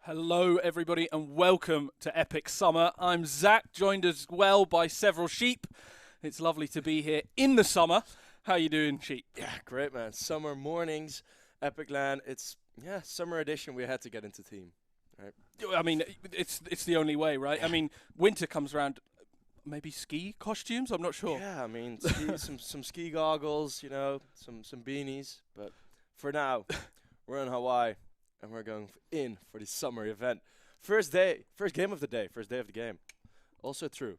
Hello, everybody, and welcome to Epic Summer. I'm Zach, joined as well by several sheep. It's lovely to be here in the summer. How you doing, sheep? Yeah, great, man. Summer mornings, Epic Land. It's summer edition. We had to get into theme, right? I mean, it's the only way, right? I mean, winter comes around. Maybe ski costumes? I'm not sure. Yeah, I mean, some ski goggles, some beanies. But for now, we're in Hawaii, and we're going in for the summer event. First game of the day, first day of the game. Also true.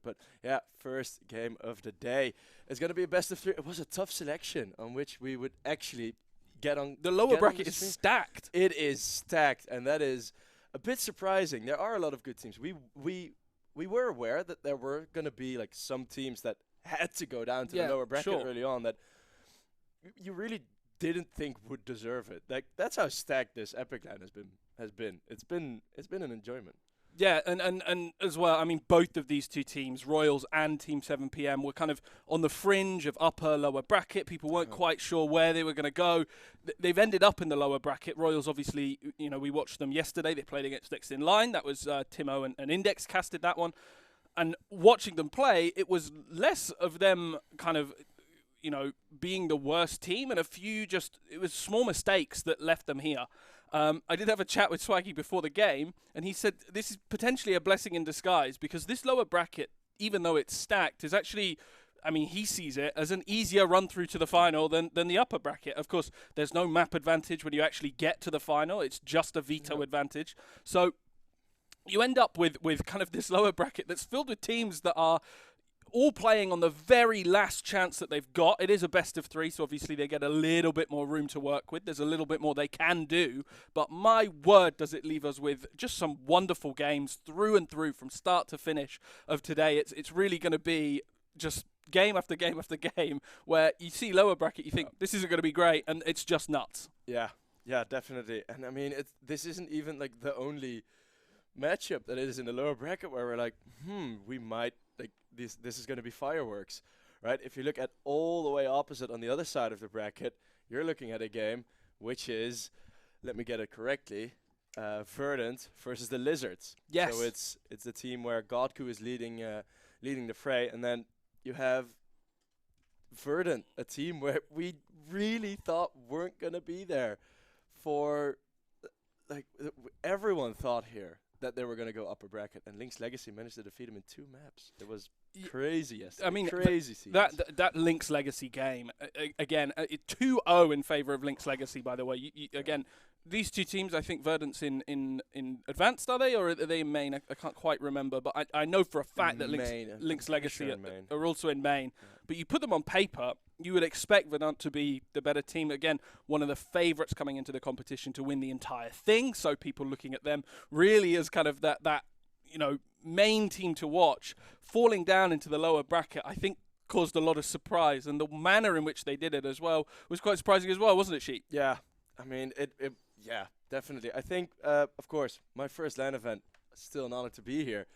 But yeah, first game of the day. It's going to be a best of three. It was a tough selection on which we would actually get on. The lower bracket is stacked. It is stacked, and that is a bit surprising. There are a lot of good teams. We were aware that there were going to be like some teams that had to go down to the lower bracket early on that you really didn't think would deserve it. Like that's how stacked this Epic Land has been. It's been an enjoyment. Yeah, and as well, I mean, both of these two teams, Royals and Team 7PM, were kind of on the fringe of upper, lower bracket. People weren't quite sure where they were going to go. They've ended up in the lower bracket. Royals, obviously, we watched them yesterday. They played against Next in Line. That was Timo and Index casted that one. And watching them play, it was less of them kind of, being the worst team and it was small mistakes that left them here. I did have a chat with Swaggy before the game, and he said this is potentially a blessing in disguise because this lower bracket, even though it's stacked, is actually, I mean, he sees it as an easier run through to the final than the upper bracket. Of course, there's no map advantage when you actually get to the final. It's just a veto advantage. So you end up with kind of this lower bracket that's filled with teams that are all playing on the very last chance that they've got. It is a best of three, so obviously they get a little bit more room to work with. There's a little bit more they can do, but my word does it leave us with just some wonderful games through and through from start to finish of today. It's really going to be just game after game after game where you see lower bracket, you think this isn't going to be great, and it's just nuts. Yeah, definitely. And I mean, this isn't even like the only matchup that is in the lower bracket where we're like, we might, like, this is going to be fireworks, right? If you look at all the way opposite on the other side of the bracket, you're looking at a game which is, let me get it correctly, Verdant versus the Lizards. Yes. So it's the team where Godku is leading the fray, and then you have Verdant, a team where we really thought weren't going to be there for, like, everyone thought here that they were going to go upper bracket, and Link's Legacy managed to defeat him in 2 maps. It was crazy yesterday. I mean, crazy. That Link's Legacy game, again, 2-0 in favor of Link's Legacy, by the way. Again, these two teams, I think Verdant's in advanced, are they, or are they in main? I can't quite remember, but I know for a fact that Link's Legacy are also in main. Yeah. But you put them on paper, you would expect Verdant to be the better team. Again, one of the favourites coming into the competition to win the entire thing. So people looking at them really as kind of that main team to watch. Falling down into the lower bracket, I think, caused a lot of surprise. And the manner in which they did it as well was quite surprising as well, wasn't it, Sheep? Yeah. I mean, yeah, definitely. I think, of course, my first LAN event, still an honor to be here.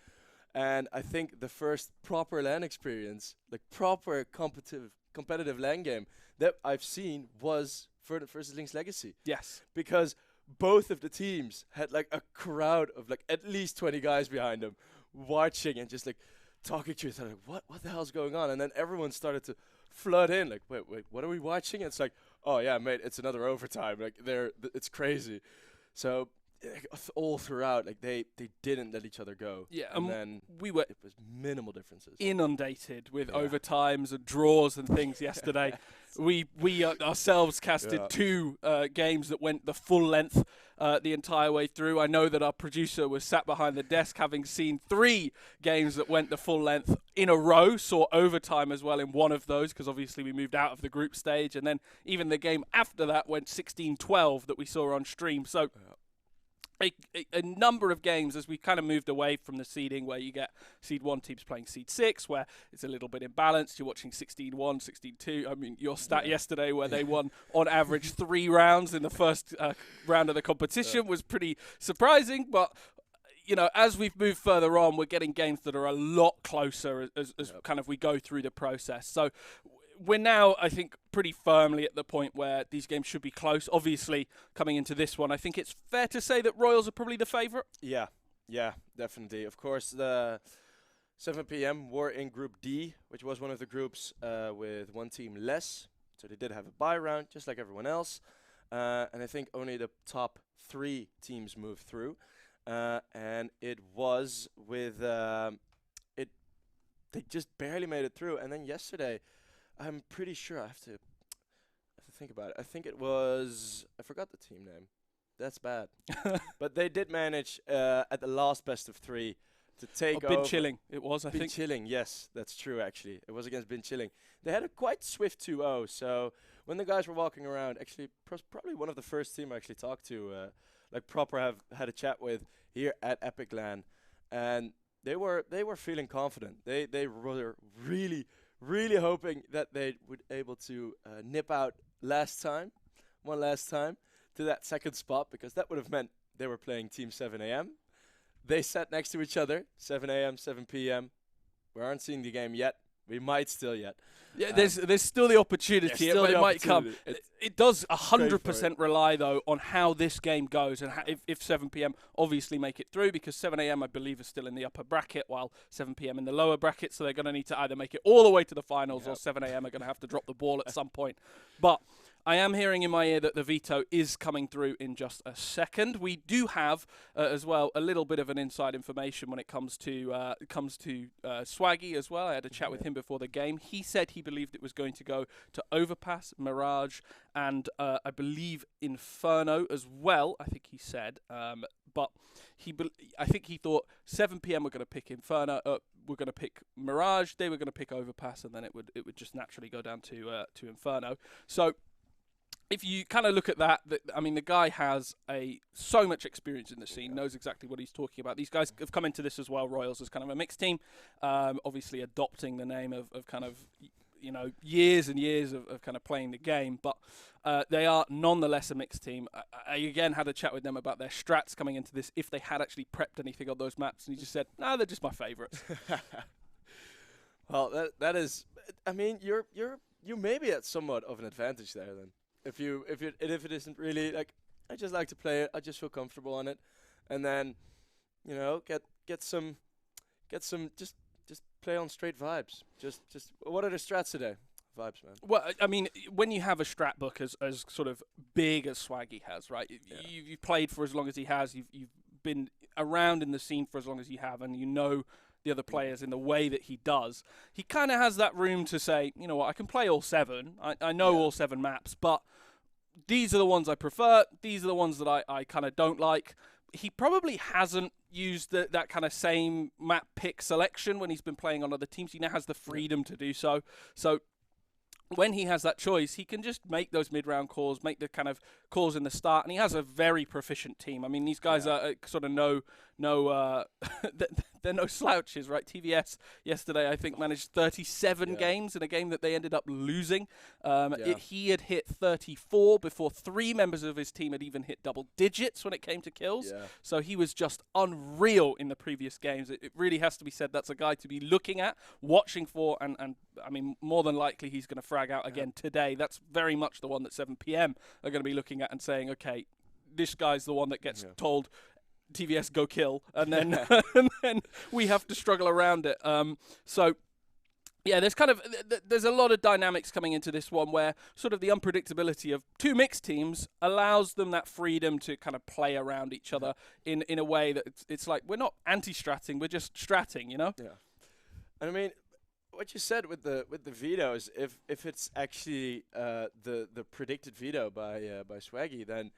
And I think the first proper LAN experience, like proper competitive LAN game that I've seen was Verdant versus Link's Legacy. Yes. Because both of the teams had like a crowd of like at least 20 guys behind them watching and just like talking to each other. Like, what the hell's going on? And then everyone started to flood in. Like, wait, what are we watching? And it's like, oh yeah, mate, it's another overtime. Like it's crazy. So all throughout, like they didn't let each other go. Yeah, and then it was minimal differences. Inundated with overtimes and draws and things yesterday. We ourselves casted 2 games that went the full length the entire way through. I know that our producer was sat behind the desk having seen 3 games that went the full length in a row, saw overtime as well in one of those because obviously we moved out of the group stage, and then even the game after that went 16-12 that we saw on stream. So a number of games as we kind of moved away from the seeding where you get seed 1 teams playing seed 6 where it's a little bit imbalanced. You're watching 16-1, 16-2. I mean, your stat yesterday where they won on average 3 rounds in the first round of the competition was pretty surprising. But, as we've moved further on, we're getting games that are a lot closer as kind of we go through the process. So we're now, I think, pretty firmly at the point where these games should be close. Obviously, coming into this one, I think it's fair to say that Royals are probably the favourite. Yeah, definitely. Of course, the 7 p.m. were in Group D, which was one of the groups with one team less. So they did have a bye round, just like everyone else. And I think only the top 3 teams moved through. And it was with... They just barely made it through. And then yesterday, I'm pretty sure I have to think about it. I think it was... I forgot the team name. That's bad. But they did manage at the last best of 3 to take over. Bin Chilling, it was, I think. Bin Chilling, yes, that's true, actually. It was against Bin Chilling. They had a quite swift 2-0, so when the guys were walking around, actually, probably one of the first team I actually talked to, like proper have had a chat with here at EPIC39, and they were feeling confident. They were really hoping that they would able to nip out one last time, to that second spot, because that would have meant they were playing Team 7 a.m. They sat next to each other, 7 a.m., 7 p.m. We aren't seeing the game yet. We might still yet. Yeah, there's still the opportunity. It might come. It does 100% rely, though, on how this game goes and if 7 p.m. obviously make it through, because 7 a.m. I believe is still in the upper bracket, while 7 p.m. in the lower bracket. So they're going to need to either make it all the way to the finals, or 7 a.m. are going to have to drop the ball at some point. But I am hearing in my ear that the veto is coming through in just a second. We do have as well a little bit of an inside information when it comes to Swaggy as well. I had a chat with him before the game. He said he believed it was going to go to Overpass, Mirage, and I believe Inferno as well. I think he said, but I think he thought 7 p.m. were going to pick Inferno. We're going to pick Mirage. They were going to pick Overpass, and then it would just naturally go down to Inferno. So if you kind of look at that, I mean, the guy has so much experience in the scene, knows exactly what he's talking about. These guys have come into this as well, Royals, as kind of a mixed team, obviously adopting the name of kind of, years and years of kind of playing the game, but they are nonetheless a mixed team. I again had a chat with them about their strats coming into this, if they had actually prepped anything on those maps, and he just said, no, they're just my favourites. Well, that is, I mean, you may be at somewhat of an advantage there then. If it isn't really, like, I just like to play it, I just feel comfortable on it, and then, get some just play on straight vibes. Just what are the strats today? Vibes, man. Well, I mean, when you have a strat book as sort of big as Swaggy has, right? You've played for as long as he has. You've been around in the scene for as long as you have, and you know the other players in the way that he does. He kind of has that room to say, you know what, I can play all 7. I know all 7 maps, but these are the ones I prefer. These are the ones that I kind of don't like. He probably hasn't used that kind of same map pick selection when he's been playing on other teams. He now has the freedom to do so. So when he has that choice, he can just make those mid-round calls, make the kind of calls in the start, and he has a very proficient team. I mean, these guys are sort of they're no slouches, right? TVS yesterday, I think, managed 37 games in a game that they ended up losing. He had hit 34 before 3 members of his team had even hit double digits when it came to kills. So he was just unreal in the previous games. It really has to be said that's a guy to be looking at, watching for, and I mean, more than likely he's going to frag out again today. That's very much the one that 7 p.m. are going to be looking at and saying, okay, this guy's the one that gets told, TVS go kill, and then and then we have to struggle around it. So yeah, there's a lot of dynamics coming into this one where sort of the unpredictability of 2 mixed teams allows them that freedom to kind of play around each other in a way that it's like we're not anti-stratting, we're just stratting, Yeah. And I mean, what you said with the vetoes, if it's actually the predicted veto by Swaggy, then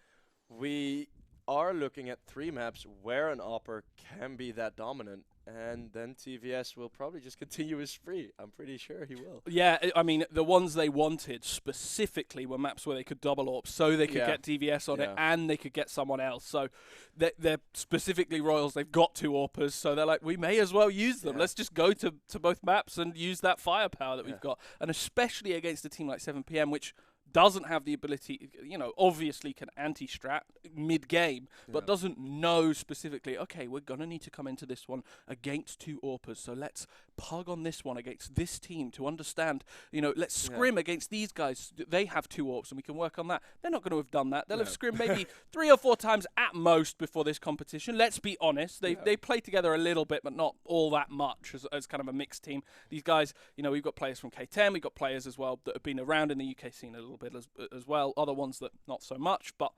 we are looking at 3 maps where an Opper can be that dominant, and then TVS will probably just continue his spree. I'm pretty sure he will. Yeah, I mean, the ones they wanted specifically were maps where they could double AWP, so they could get TVS on it, and they could get someone else. So they're specifically Royals. They've got 2 AWPers, so they're like, we may as well use them. Let's just go to both maps and use that firepower that we've got. And especially against a team like 7 p.m., which doesn't have the ability, obviously can anti-strat mid-game, but doesn't know specifically, okay, we're going to need to come into this one against 2 AWPers, so let's pug on this one against this team to understand, let's scrim against these guys. They have 2 AWPs and we can work on that. They're not going to have done that. They'll have scrimmed maybe 3 or 4 times at most before this competition. Let's be honest. They play together a little bit, but not all that much as kind of a mixed team. These guys, we've got players from K10, we've got players as well that have been around in the UK scene a little bit as well. Other ones that not so much, but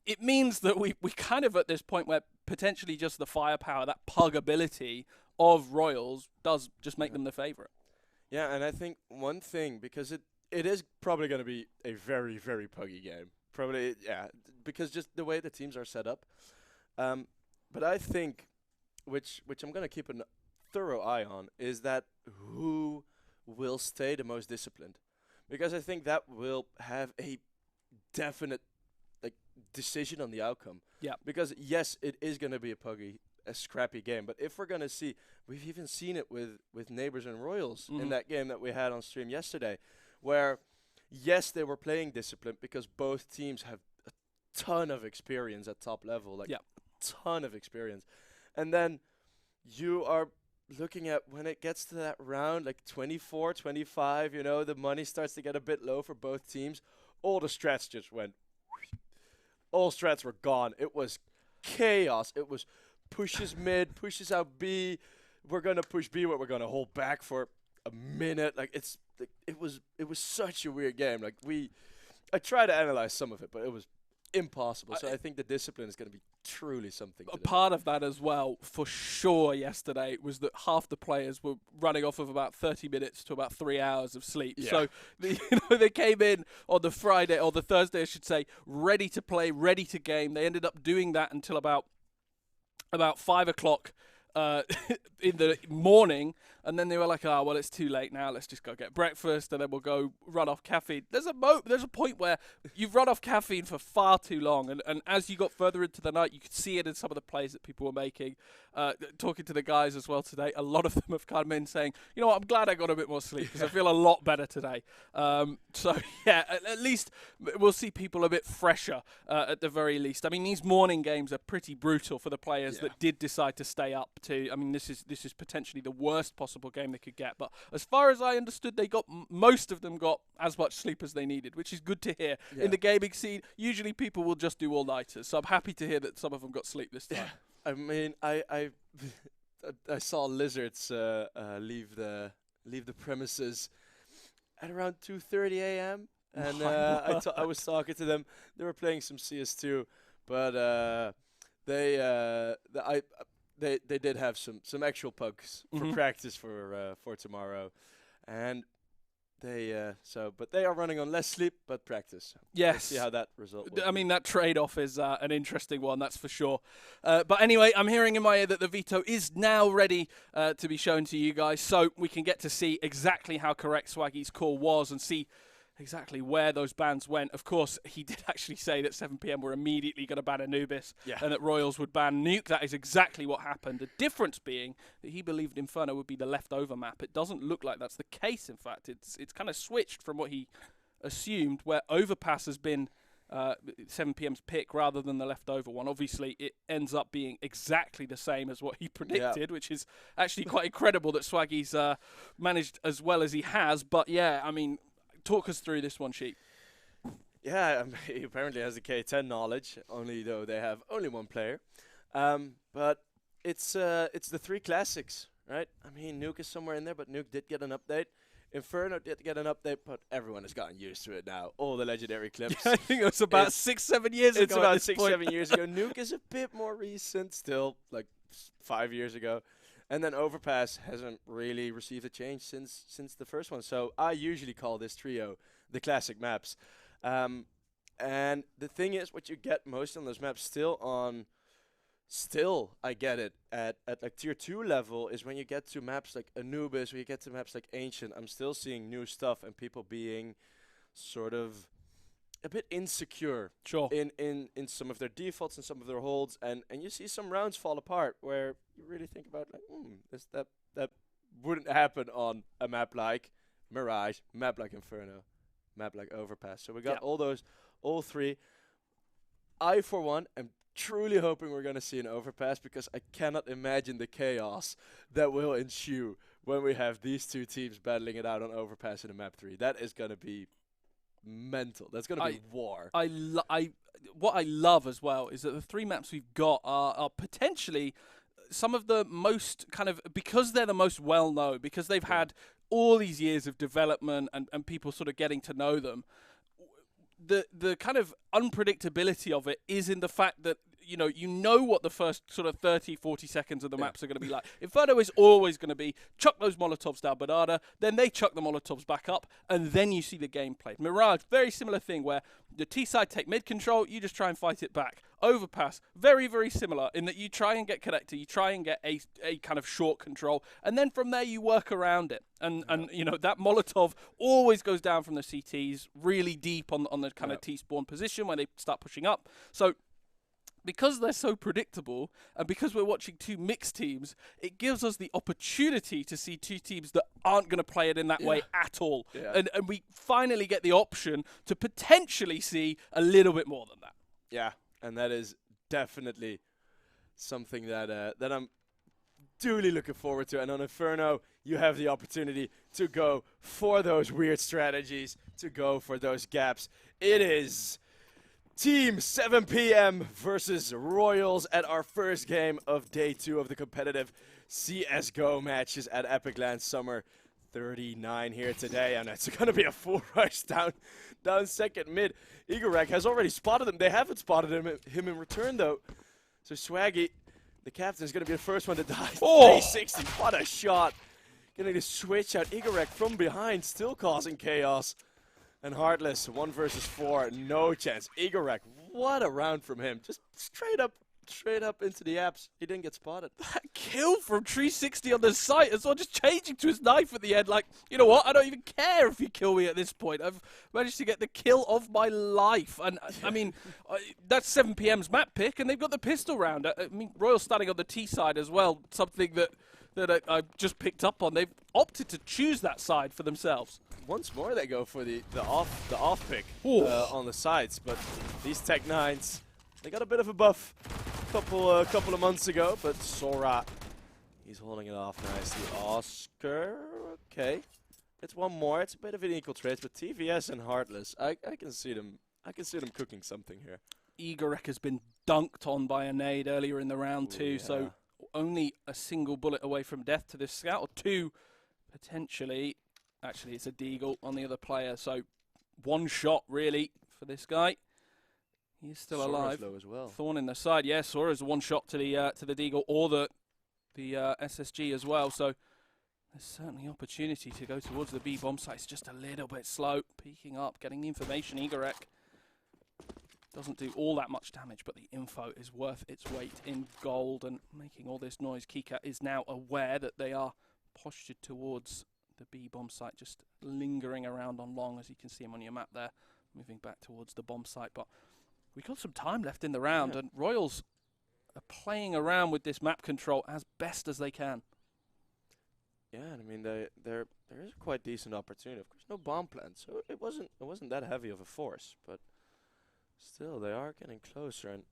it means that we kind of at this point where potentially just the firepower, that pug ability of Royals does just make them the favourite. Yeah, and I think one thing, because it is probably going to be a very, very puggy game. Probably, because just the way the teams are set up. But I think, which I'm going to keep a thorough eye on, is that who will stay the most disciplined. Because I think that will have a definite decision on the outcome. Yeah. Because, yes, it is going to be a scrappy game. But if we're going to see, we've even seen it with Neighbors and Royals in that game that we had on stream yesterday, where, yes, they were playing disciplined because both teams have a ton of experience at top level, ton of experience. And then you are looking at when it gets to that round, 24, 25, the money starts to get a bit low for both teams. All the strats just went. All strats were gone. It was chaos. It was pushes mid, pushes out B. We're going to push B, but we're going to hold back for a minute. It was such a weird game. I tried to analyze some of it, but it was impossible. So I think the discipline is going to be truly something. A part of that as well, for sure, yesterday was that half the players were running off of about 30 minutes to about 3 hours of sleep. Yeah. So they came in on the Friday or the Thursday, I should say, ready to play, ready to game. They ended up doing that until about 5 o'clock in the morning, and then they were like, well, it's too late now, let's just go get breakfast and then we'll go run off caffeine. There's a point where you've run off caffeine for far too long, and as you got further into the night, you could see it in some of the plays that people were making. Talking to the guys as well today, a lot of them have come in saying, I'm glad I got a bit more sleep because I feel a lot better today. So yeah, at least we'll see people a bit fresher at the very least. I mean, these morning games are pretty brutal for the players that did decide to stay up to. I mean, this is potentially the worst possible game they could get. But as far as I understood, they got most of them got as much sleep as they needed, which is good to hear. Yeah. In the gaming scene, usually people will just do all-nighters. So I'm happy to hear that some of them got sleep this time. Yeah. I mean, I saw lizards leave the premises at around 2:30 a.m. and I was talking to them. They were playing some CS2, but they did have some actual pugs for practice for tomorrow, and but they are running on less sleep but practice. Yes. Let's see how that result will I mean, that trade-off is an interesting one, that's for sure. But anyway, I'm hearing in my ear that the veto is now ready to be shown to you guys, so we can get to see exactly how correct Swaggy's call was and see exactly where those bans went. Of course, he did actually say that 7PM were immediately going to ban Anubis and that Royals would ban Nuke. That is exactly what happened. The difference being that he believed Inferno would be the leftover map. It doesn't look like that's the case, in fact. It's kind of switched from what he assumed, where Overpass has been 7PM's pick rather than the leftover one. Obviously, it ends up being exactly the same as what he predicted, which is actually quite incredible that Swaggy's managed as well as he has. But yeah, I mean, talk us through this one, Sheep. Yeah, he apparently has the K10 knowledge, only though they have only one player. But it's the 3 classics, right? I mean, Nuke is somewhere in there, but Nuke did get an update. Inferno did get an update, but everyone has gotten used to it now. All the legendary clips. Yeah, I think it was about 6-7 years ago. It's about 6-7 years ago. Nuke is a bit more recent, still like 5 years ago. And then Overpass hasn't really received a change since the first one. So I usually call this trio the classic maps. And the thing is, what you get most on those maps still I get it at like tier 2 level is when you get to maps like Anubis, when you get to maps like Ancient, I'm still seeing new stuff and people being sort of a bit insecure in some of their defaults and some of their holds, and you see some rounds fall apart where you really think about like that wouldn't happen on a map like Mirage, map like Inferno, map like Overpass. So we got all three. I, for one, am truly hoping we're going to see an Overpass because I cannot imagine the chaos that will ensue when we have these two teams battling it out on Overpass in a map 3. That is going to be mental. That's going to be war. What I love as well is that the 3 maps we've got are potentially some of the most kind of, because they're the most well-known, because they've had all these years of development and people sort of getting to know them. The kind of unpredictability of it is in the fact that you know what the first sort of 30, 40 seconds of the maps are going to be like. Inferno is always going to be chuck those Molotovs down Banana, then they chuck the Molotovs back up, and then you see the game played. Mirage, very similar thing where the T-side take mid control, you just try and fight it back. Overpass, very, very similar in that you try and get connector, you try and get a kind of short control, and then from there you work around it. And that Molotov always goes down from the CTs really deep on the kind of T-spawn position when they start pushing up. So because they're so predictable and because we're watching 2 mixed teams, it gives us the opportunity to see 2 teams that aren't going to play it in that way at all. Yeah. And we finally get the option to potentially see a little bit more than that. Yeah, and that is definitely something that I'm duly looking forward to. And on Inferno, you have the opportunity to go for those weird strategies, to go for those gaps. It is Team 7 PM versus Royals at our first game of day 2 of the competitive CSGO matches at EPIC39 Summer 39 here today. And it's going to be a full rush down second mid. Igorek has already spotted him. They haven't spotted him in return, though. So Swaggy, the captain, is going to be the first one to die. Oh! 360, what a shot. Getting to switch out Igorek from behind, still causing chaos. And Heartless, 1 versus 4, no chance. Igorek, what a round from him. Just straight up into the apps. He didn't get spotted. That kill from 360 on the site as well, just changing to his knife at the end. Like, you know what? I don't even care if you kill me at this point. I've managed to get the kill of my life. And, I mean, that's 7 PM's map pick, and they've got the pistol round. I mean, Royal starting on the T side as well, something that I've just picked up on. They've opted to choose that side for themselves. Once more they go for the off pick on the sides, but these Tech 9s, they got a bit of a buff a couple of months ago, but Sora, he's holding it off nicely. Oscar, okay, it's one more. It's a bit of an equal trade, but TVS and Heartless, I can see them cooking something here. Igorek has been dunked on by a nade earlier in the round too, so only a single bullet away from death to this scout, or 2 potentially. Actually, it's a deagle on the other player, so 1 shot really for this guy. He's still alive. Low as well. Thorn in the side, yeah. Sora's 1 shot to the deagle or the SSG as well. So there's certainly opportunity to go towards the B bomb site. It's just a little bit slow, peeking up, getting the information. Igorek doesn't do all that much damage, but the info is worth its weight in gold and making all this noise. Kika is now aware that they are postured towards the B bomb site, just lingering around on long, as you can see him on your map there, moving back towards the bomb site. But we've got some time left in the round, and Royals are playing around with this map control as best as they can. Yeah, and I mean there is a quite decent opportunity. Of course, no bomb plant, so it wasn't that heavy of a force, but still they are getting closer, and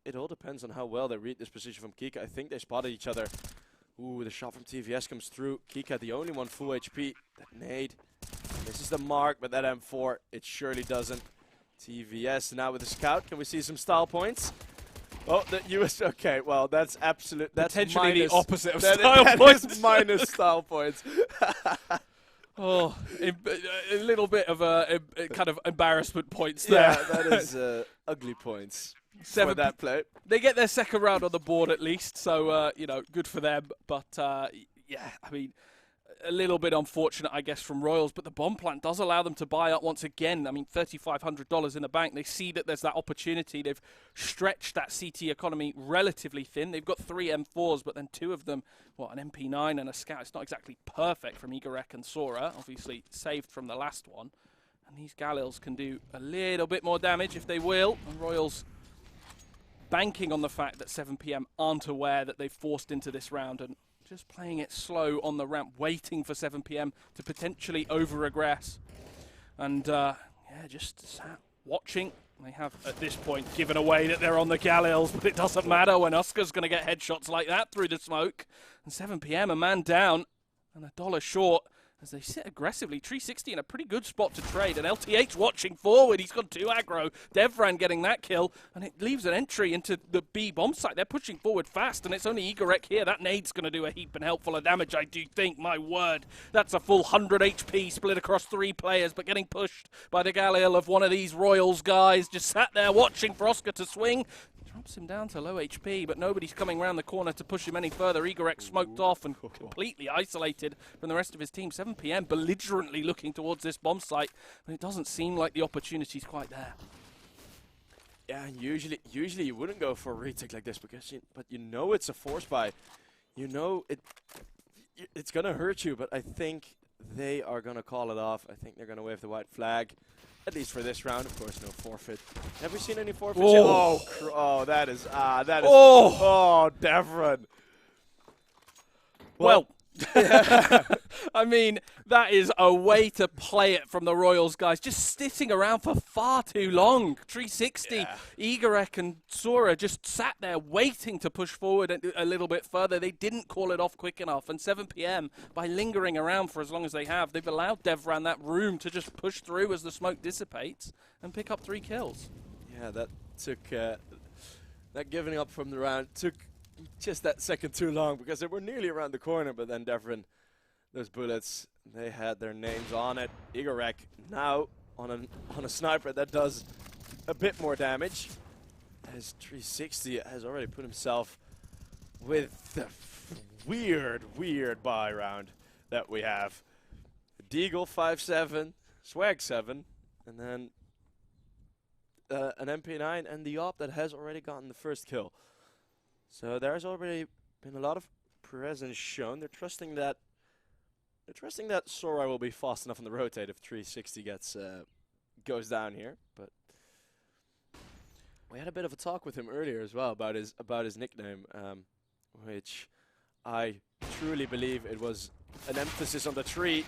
it all depends on how well they read this position from Kika. I think they spotted each other. Ooh, the shot from TVS comes through. Kika, the only one full HP. That nade. This is the mark, but that M4, it surely doesn't. TVS now with the scout. Can we see some style points? Oh, the US. Okay, well, that's absolute. That's potentially minus, the opposite of style points. That is minus style points. Oh, a little bit of a kind of embarrassment points there. Yeah, that is ugly points. 7 for that play. They get their second round on the board at least, so good for them. But yeah, I mean, a little bit unfortunate, I guess, from Royals. But the bomb plant does allow them to buy up once again. I mean, $3,500 in the bank. They see that there's that opportunity. They've stretched that CT economy relatively thin. They've got 3 M4s, but then 2 of them, an MP9 and a scout. It's not exactly perfect from Igorek and Sora. Obviously saved from the last one. And these Galils can do a little bit more damage if they will. And Royals banking on the fact that 7 PM aren't aware that they've forced into this round and just playing it slow on the ramp, waiting for 7 PM to potentially over-aggress. And, yeah, just sat watching. They have, at this point, given away that they're on the Galils, but it doesn't matter when Oscar's going to get headshots like that through the smoke. And 7 p.m, a man down and $1 short as they sit aggressively. 360 in a pretty good spot to trade. And LTH watching forward. He's got 2 aggro. Devran getting that kill. And it leaves an entry into the B bomb site. They're pushing forward fast. And it's only EPIC here. That nade's going to do a heap and helpful of damage, I do think. My word. That's a full 100 HP split across 3 players. But getting pushed by the Galil of one of these Royals guys. Just sat there watching for Oscar to swing. Drops him down to low HP, but nobody's coming around the corner to push him any further. EPIC smoked off and completely isolated from the rest of his team. 7 p.m. belligerently looking towards this bomb site, but it doesn't seem like the opportunity's quite there. Yeah, usually you wouldn't go for a retake like this because but you know it's a force buy. You know it's gonna hurt you, but I think they are gonna call it off. I think they're gonna wave the white flag. At least for this round, of course, no forfeit. Have we seen any forfeits yet? Oh, that is, oh, Devran. Well, I mean, that is a way to play it from the Royals guys. Just sitting around for far too long. 360, yeah. EPIC and Sora just sat there waiting to push forward a little bit further. They didn't call it off quick enough. And 7 p.m, by lingering around for as long as they have, they've allowed Devran that room to just push through as the smoke dissipates and pick up 3 kills. Yeah, that took, that giving up from the round took just that second too long because they were nearly around the corner, but then Devran, those bullets, they had their names on it. EPIC now on a sniper that does a bit more damage. As 360 has already put himself with the weird buy round that we have. Deagle 5-7, Swag 7, and then an MP9 and the op that has already gotten the first kill. So there's already been a lot of presence shown. They're trusting that Sora will be fast enough on the rotate if 360 goes down here. But we had a bit of a talk with him earlier as well about his nickname, which I truly believe it was an emphasis on the tree.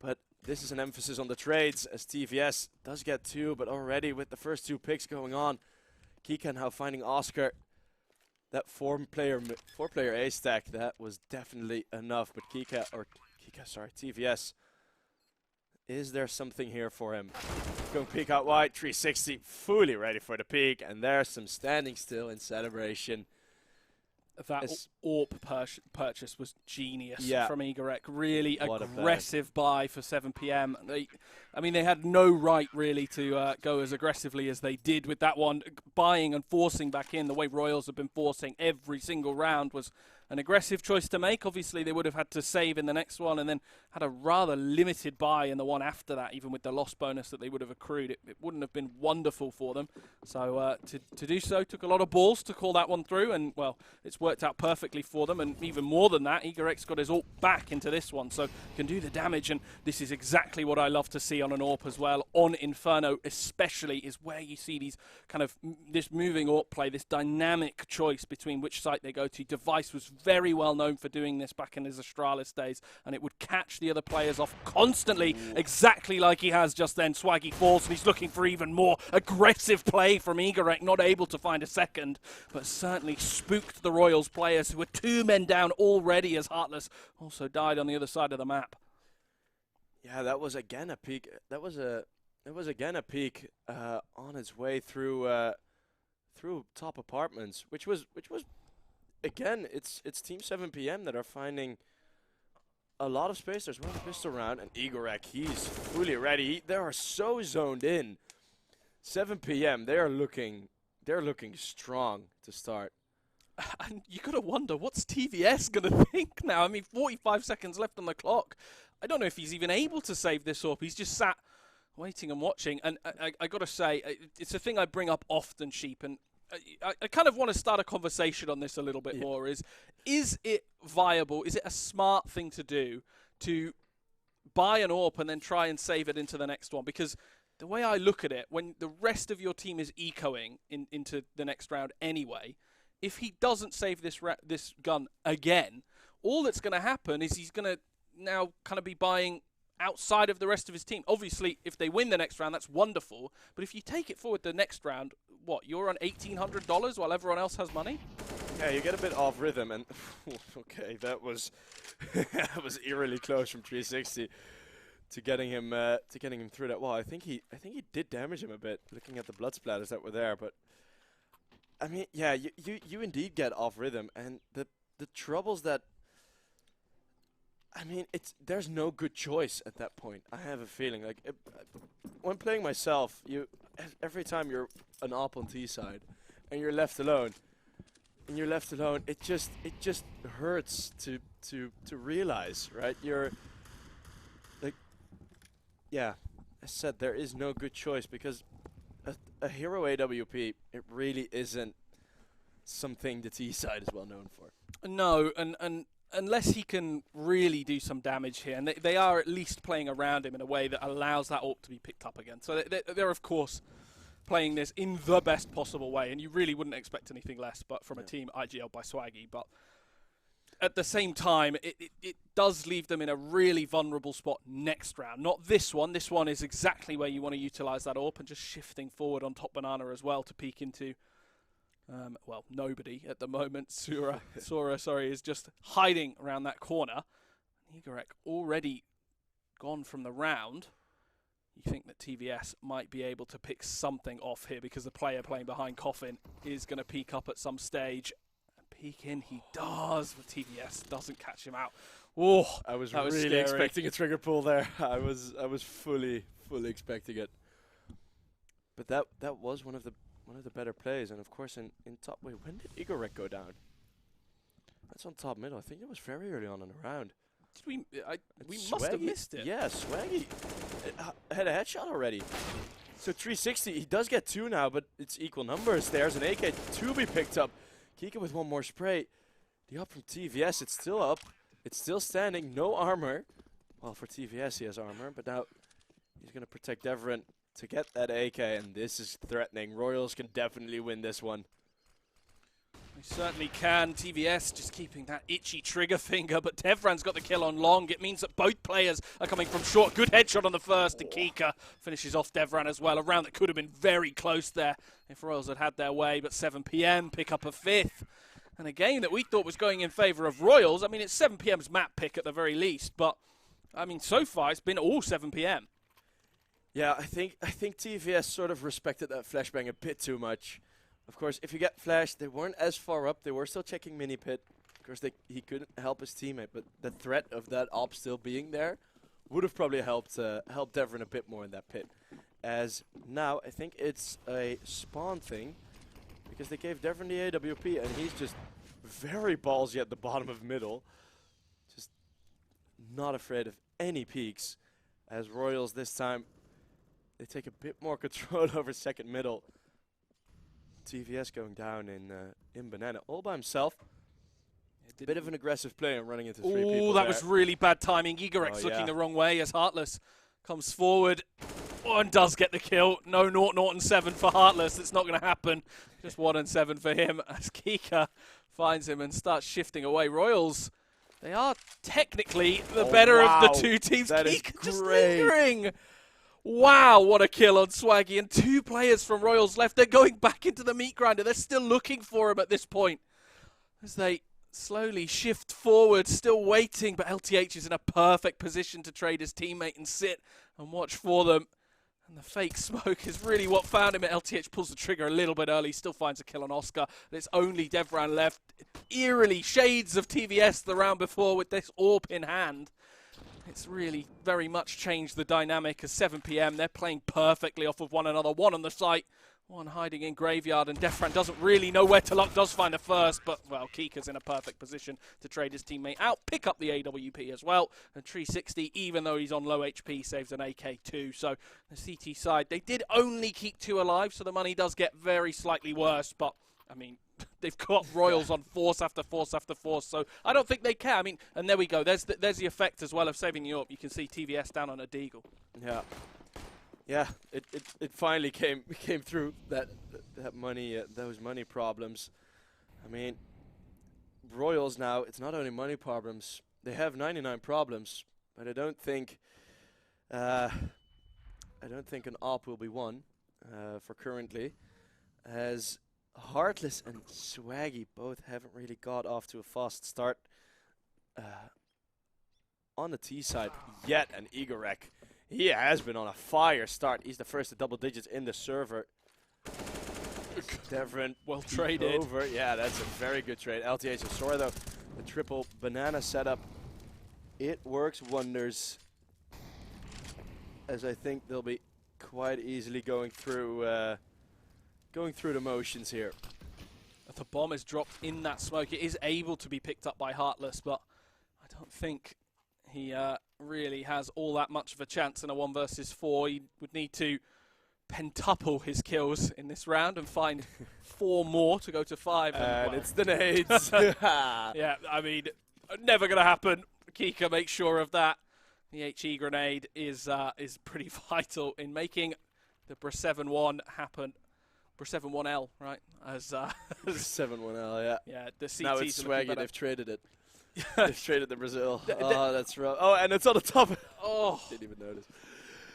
But this is an emphasis on the trades as TVS does get 2, but already with the first 2 picks going on, Kika now finding Oscar. That 4-player A stack, that was definitely enough. But TVS, is there something here for him? Going peek out wide, 360, fully ready for the peek. And there's some standing still in celebration. That AWP purchase was genius from EPIC. Really what aggressive buy for 7 p.m. They had no right really to go as aggressively as they did with that one. Buying and forcing back in the way Royals have been forcing every single round was an aggressive choice to make. Obviously, they would have had to save in the next one and then had a rather limited buy in the one after that, even with the loss bonus that they would have accrued. It wouldn't have been wonderful for them. So to do so took a lot of balls to call that one through, and, well, it's worked out perfectly for them. And even more than that, EPIC's got his AWP back into this one, so can do the damage. And this is exactly what I love to see on an AWP as well. On Inferno especially is where you see these kind of this moving AWP play, this dynamic choice between which site they go to. Device was very well known for doing this back in his Astralis days, and it would catch the other players off constantly, exactly like he has just then. Swaggy falls, and he's looking for even more aggressive play from EPIC, not able to find a second, but certainly spooked the Royals players, who were 2 men down already as Heartless also died on the other side of the map. Yeah, that was again a peek. That was again a peek on its way through top apartments, which was again, it's Team 7 p.m. that are finding a lot of space. There's one pistol round, and EPIC, he's fully ready. They are so zoned in. 7 p.m. They're looking strong to start. And you gotta wonder, what's TVS gonna think now? 45 seconds left on the clock. I don't know if he's even able to save this up. He's just sat waiting and watching. And I gotta say, it's a thing I bring up often, Sheep, and I kind of want to start a conversation on this a little bit more. Is it viable? Is it a smart thing to do to buy an AWP and then try and save it into the next one? Because the way I look at it, when the rest of your team is ecoing into the next round anyway, if he doesn't save this gun again, all that's going to happen is he's going to now kind of be buying outside of the rest of his team. Obviously, if they win the next round, that's wonderful. But if you take it forward the next round, what, you're on $1,800 while everyone else has money? Yeah, you get a bit off rhythm, and okay, that was that was eerily close from 360 to getting him through that wall. I think he did damage him a bit, looking at the blood splatters that were there. But I mean, yeah, you indeed get off rhythm, and the troubles that. I mean, there's no good choice at that point. I have a feeling like when playing myself, every time you're an op on T side and you're left alone, it just hurts to realize, right? You're like, yeah, I said there is no good choice because a hero AWP, it really isn't something the T side is well known for. No, and unless he can really do some damage here, and they are at least playing around him in a way that allows that AWP to be picked up again. So they're of course playing this in the best possible way, and you really wouldn't expect anything less but from a team IGL by Swaggy. But at the same time, it does leave them in a really vulnerable spot next round. Not this one. This one is exactly where you want to utilize that AWP and just shifting forward on top banana as well to peek into... well, nobody at the moment. Sora, is just hiding around that corner. Igorek already gone from the round. You think that TVS might be able to pick something off here because the player playing behind Coffin is going to peek up at some stage. And peek in, he does, but TVS doesn't catch him out. Oh, I was really expecting a trigger pull there. I was fully expecting it. But that was one of the better plays, and of course in top. Wait, when did Igorek go down? That's on top middle. I think it was very early on in the round. Did we? We must have missed it. Yeah, Swaggy had a headshot already. So 360, he does get 2 now, but it's equal numbers. There's an AK to be picked up. Kika with one more spray. The up from TVS, it's still up. It's still standing. No armor. Well, for TVS, he has armor, but now he's going to protect Devran to get that AK, and this is threatening. Royals can definitely win this one. They certainly can. TVS just keeping that itchy trigger finger, but Devran's got the kill on long. It means that both players are coming from short. Good headshot on the first, and Kika finishes off Devran as well. A round that could have been very close there if Royals had had their way, but 7 PM pick up a 5th. And a game that we thought was going in favour of Royals. I mean, it's 7 PM's map pick at the very least, but I mean, so far it's been all 7 PM. Yeah, I think TVS sort of respected that flashbang a bit too much. Of course, if you get flashed, they weren't as far up. They were still checking mini pit. Of course, he couldn't help his teammate, but the threat of that op still being there would have probably helped Devran a bit more in that pit. As now, I think it's a spawn thing, because they gave Devran the AWP, and he's just very ballsy at the bottom of middle. Just not afraid of any peaks. As Royals this time, they take a bit more control over second middle. TVS going down in banana all by himself. A bit of an aggressive play and running into 3 people. Oh, that was really bad timing. Igorek's looking the wrong way as Heartless comes forward and does get the kill. No 0 and 7 for Heartless. It's not going to happen. Just 1 and 7 for him as Kika finds him and starts shifting away. Royals, they are technically the better of the two teams. That Kika is just great. lingering. Wow, what a kill on Swaggy. And 2 players from Royals left. They're going back into the meat grinder. They're still looking for him at this point as they slowly shift forward, still waiting. But LTH is in a perfect position to trade his teammate and sit and watch for them. And the fake smoke is really what found him. LTH pulls the trigger a little bit early, still finds a kill on Oscar. And it's only Devran left. Eerily shades of TVS the round before with this AWP in hand. It's really very much changed the dynamic as 7 PM. They're playing perfectly off of one another. One on the site, one hiding in Graveyard, and Devran doesn't really know where to look. Does find the first, but, well, Kika's in a perfect position to trade his teammate out. Pick up the AWP as well. And 360, even though he's on low HP, saves an AK-2. So the CT side, they did only keep 2 alive, so the money does get very slightly worse. But, I mean, they've got Royals on force after force after force, so I don't think they care. I mean, and there we go. There's the effect as well of saving the AWP. You can see TVS down on a deagle. Yeah. Yeah, it finally came through that money, those money problems. I mean, Royals now, it's not only money problems. They have 99 problems, but I don't think I don't think an AWP will be won for currently, as Heartless and Swaggy both haven't really got off to a fast start on the T side yet, and Igorek, he has been on a fire start. He's the first to double digits in the server. Devrin, well traded. Over. Yeah, that's a very good trade. LTH and Sora, though, the triple banana setup, it works wonders, as I think they'll be quite easily going through the motions here. The bomb is dropped in that smoke. It is able to be picked up by Heartless, but I don't think he really has all that much of a chance in a 1 versus 4. He would need to pentuple his kills in this round and find 4 more to go to 5. And it's the nades. Yeah, I mean, never going to happen. Kika makes sure of that. The HE grenade is pretty vital in making the Br7-1 happen. Br7-1L, right? As Br7-1L, yeah. Yeah, the CTs now it's Swaggy, they've traded it. Yeah. They've traded the Brazil. Oh, that's rough. Oh, and it's on the top. Oh. Didn't even notice.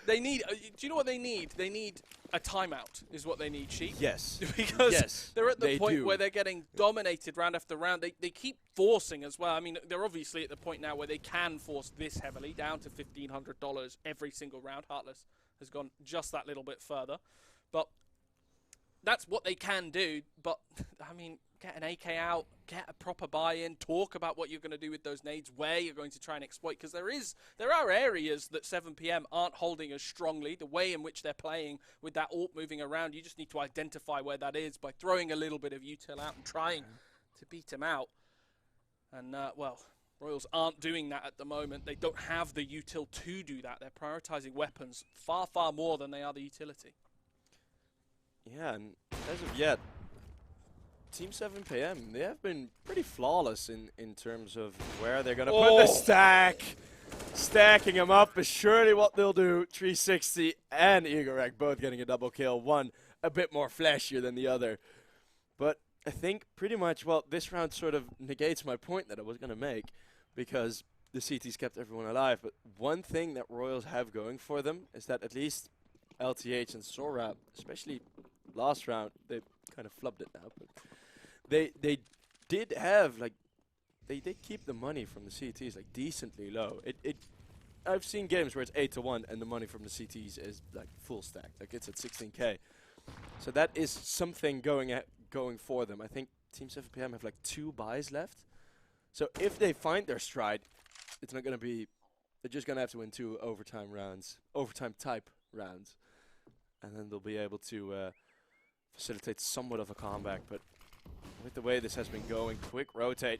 They need, do you know what they need? They need a timeout is what they need, Sheep. Yes. Because they're at the point do. where they're getting dominated round after round. They keep forcing as well. I mean, they're obviously at the point now where they can force this heavily, down to $1,500 every single round. Heartless has gone just that little bit further. But that's what they can do. But, I mean, get an AK out, get a proper buy-in, talk about what you're going to do with those nades, where you're going to try and exploit, because there are areas that 7PM aren't holding as strongly. The way in which they're playing with that AWP moving around, you just need to identify where that is by throwing a little bit of util out and trying to beat them out. And, well, Royals aren't doing that at the moment. They don't have the util to do that. They're prioritizing weapons far, far more than they are the utility. Yeah, and as of yet, Team 7PM, they have been pretty flawless in terms of where they're going to put the stack. Stacking them up is surely what they'll do. 360 and Igorek both getting a double kill. One a bit more flashier than the other. But I think pretty much, well, this round sort of negates my point that I was going to make, because the CTs kept everyone alive. But one thing that Royals have going for them is that at least LTH and Sora, especially last round, they kind of flubbed it now, but they did have, like, they did keep the money from the CTs like decently low. I've seen games where it's 8-1 and the money from the CTs is like full stack, like it's at 16K. So that is something going for them. I think Team 7PM have like 2 buys left. So if they find their stride, it's not going to be, they're just going to have to win 2 overtime type rounds, and then they'll be able to facilitate somewhat of a comeback. But with the way this has been going, quick rotate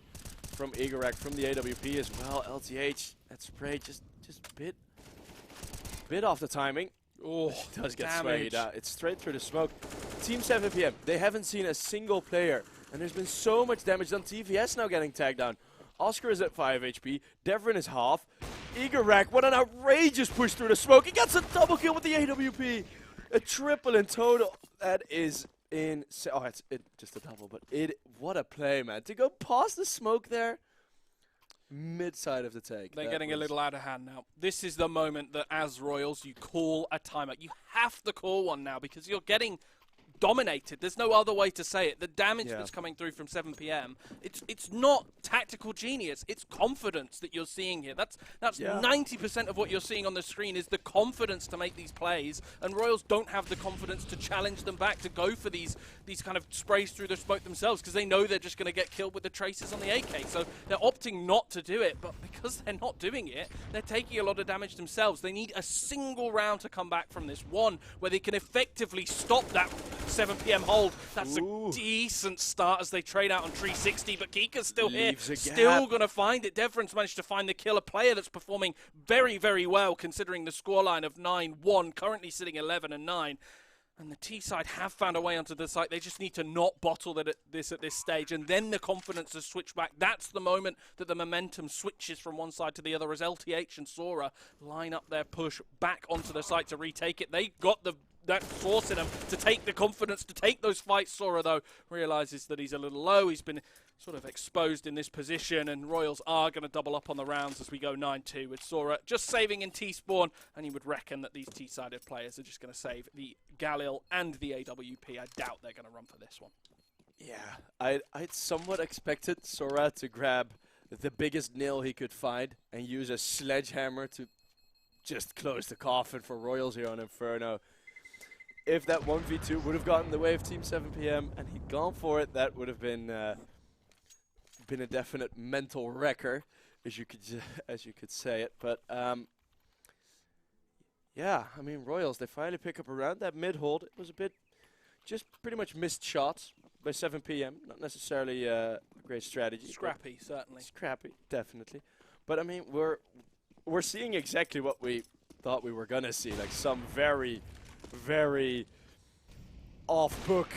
from Igorek, from the AWP as well. LTH, that spray just bit off the timing. Oh, it does get damage. sprayed out. It's straight through the smoke. Team 7PM, they haven't seen a single player, and there's been so much damage done. TVS now getting tagged down. Oscar is at 5 HP. Devrin is half. Igorek, what an outrageous push through the smoke. He gets a double kill with the AWP. A triple in total. That is insane. Oh, it's just a double, but what a play, man. To go past the smoke there, mid-side of the take. They're getting a little out of hand now. This is the moment that, as Royals, you call a timeout. You have to call one now, because you're getting dominated. There's no other way to say it. The damage that's coming through from 7PM, it's not tactical genius. It's confidence that you're seeing here. That's 90% of what you're seeing on the screen is the confidence to make these plays, and Royals don't have the confidence to challenge them back, to go for these kind of sprays through the smoke themselves, because they know they're just going to get killed with the traces on the AK. So they're opting not to do it, but because they're not doing it, they're taking a lot of damage themselves. They need a single round to come back from this one where they can effectively stop that 7PM hold. That's a decent start as they trade out on 360, but Kika's still here, still going to find it. Devrin's managed to find the kill, a player that's performing very, very well considering the scoreline of 9-1, currently sitting 11-9. And the T side have found a way onto the site. They just need to not bottle this at this stage, and then the confidence has switched back. That's the moment that the momentum switches from one side to the other as LTH and Sora line up their push back onto the site to retake it. They got the that force in him to take the confidence, to take those fights. Sora, though, realizes that he's a little low. He's been sort of exposed in this position, and Royals are going to double up on the rounds as we go 9-2 with Sora just saving in T-spawn, and you would reckon that these T-sided players are just going to save the Galil and the AWP. I doubt they're going to run for this one. Yeah, I'd somewhat expected Sora to grab the biggest nail he could find and use a sledgehammer to just close the coffin for Royals here on Inferno. If that 1v2 would have gotten in the way of Team 7PM and he'd gone for it, that would have been a definite mental wrecker, as you could say it. But yeah, I mean, Royals, they finally pick up around that mid hold. It was a bit, just pretty much missed shots by 7PM. Not necessarily a great strategy. Scrappy, certainly. Scrappy, definitely. But I mean, we're seeing exactly what we thought we were gonna see, like some very, very off-book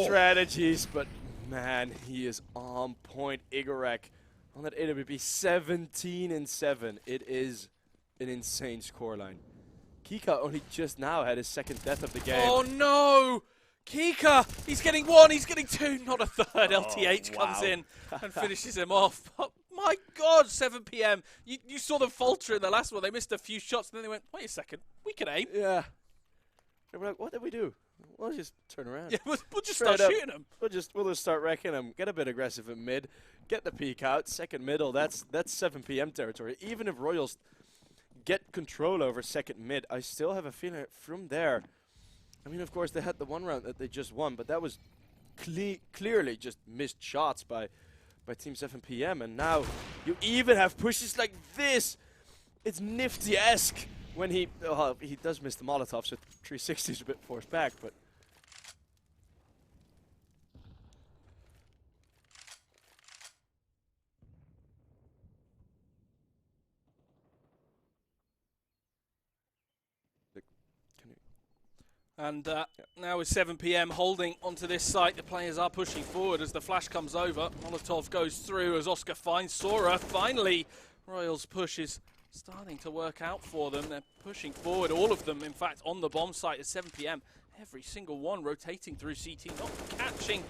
strategies. But man, he is on point. Igorek on that AWP, 17-7. It is an insane scoreline. Kika only just now had his second death of the game. Oh no! Kika! He's getting one, he's getting two, not a third. LTH comes in and finishes him off. Oh, my God, 7PM. You saw them falter in the last one. They missed a few shots, and then they went, wait a second, we can aim. Yeah. They were like, what did we do? We'll just turn around. Yeah, we'll just start shooting them. We'll just start wrecking them. Get a bit aggressive at mid. Get the peek out. Second middle, that's 7PM territory. Even if Royals get control over second mid, I still have a feeling from there. I mean, of course, they had the one round that they just won, but that was clearly just missed shots by Team 7PM. And now you even have pushes like this. It's Nifty-esque when he does miss the Molotov, so 360 is a bit forced back, but and now with 7PM holding onto this site, the players are pushing forward as the flash comes over. Molotov goes through as Oscar finds Sora. Finally, Royals push is starting to work out for them. They're pushing forward, all of them, in fact, on the bomb site at 7PM. Every single one rotating through CT, not catching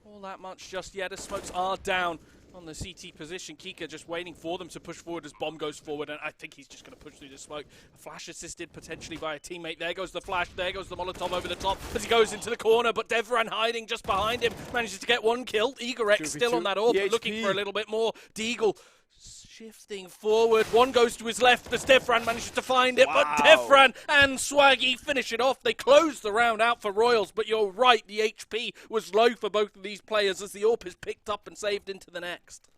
all that much just yet as smokes are down on the CT position. Kika just waiting for them to push forward as bomb goes forward, and I think he's just going to push through the smoke. A flash assisted potentially by a teammate. There goes the flash, there goes the Molotov over the top as he goes into the corner, but Devran hiding just behind him manages to get one kill. Igorek still on that orb, looking for a little bit more. Deagle shifting forward, one goes to his left as Devran manages to find it, but Devran and Swaggy finish it off. They close the round out for Royals, but you're right, the HP was low for both of these players as the AWP is picked up and saved into the next.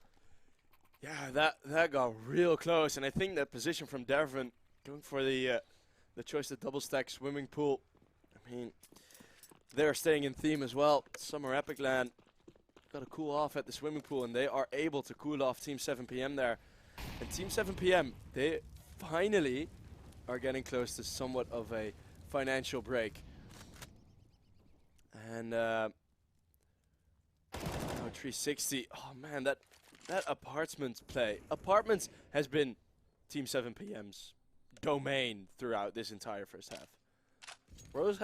Yeah, that got real close, and I think that position from Devran going for the choice to double stack swimming pool. I mean, they're staying in theme as well. Summer Epic Land got to cool off at the swimming pool, and they are able to cool off Team 7PM there. And Team 7PM, they finally are getting close to somewhat of a financial break. And 360. Oh man, that Apartments play. Apartments has been Team 7PM's domain throughout this entire first half. Royals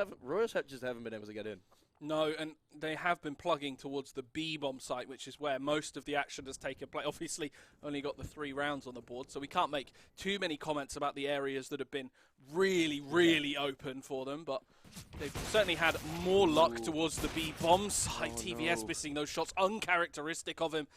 just haven't been able to get in. No, and they have been plugging towards the B bomb site, which is where most of the action has taken place. Obviously, only got the 3 rounds on the board, so we can't make too many comments about the areas that have been really, really open for them, but they've certainly had more luck towards the B bomb site. TVS missing those shots, uncharacteristic of him.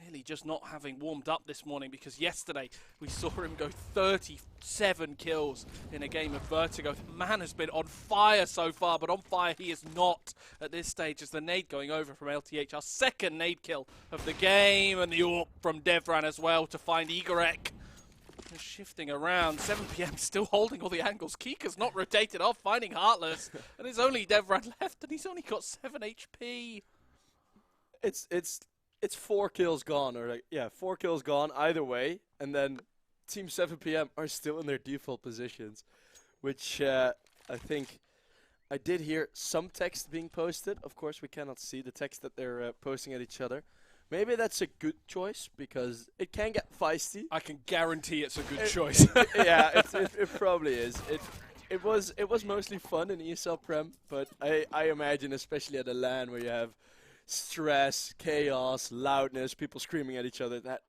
Clearly just not having warmed up this morning, because yesterday we saw him go 37 kills in a game of Vertigo. The man has been on fire so far, but on fire he is not at this stage as the nade going over from LTH. Our second nade kill of the game, and the AWP from Devran as well to find Igorek. Shifting around, 7PM still holding all the angles. Kika's not rotated off, finding Heartless, and there's only Devran left, and he's only got 7 HP. It's 4 kills gone, or 4 kills gone either way, and then Team 7PM are still in their default positions, which I think I did hear some text being posted. Of course, we cannot see the text that they're posting at each other. Maybe that's a good choice, because it can get feisty. I can guarantee it's a good choice. Yeah, it probably is. it was mostly fun in ESL Prem, but I imagine, especially at a LAN where you have stress, chaos, loudness, people screaming at each other, that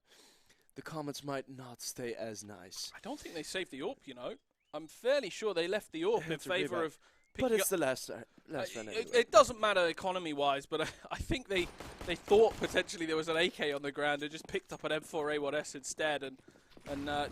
the comments might not stay as nice. I don't think they saved the AWP, you know. I'm fairly sure they left the AWP in favour of but picking it's the last round anyway. It doesn't matter economy-wise, but I think they thought potentially there was an AK on the ground and just picked up an M4A1S instead and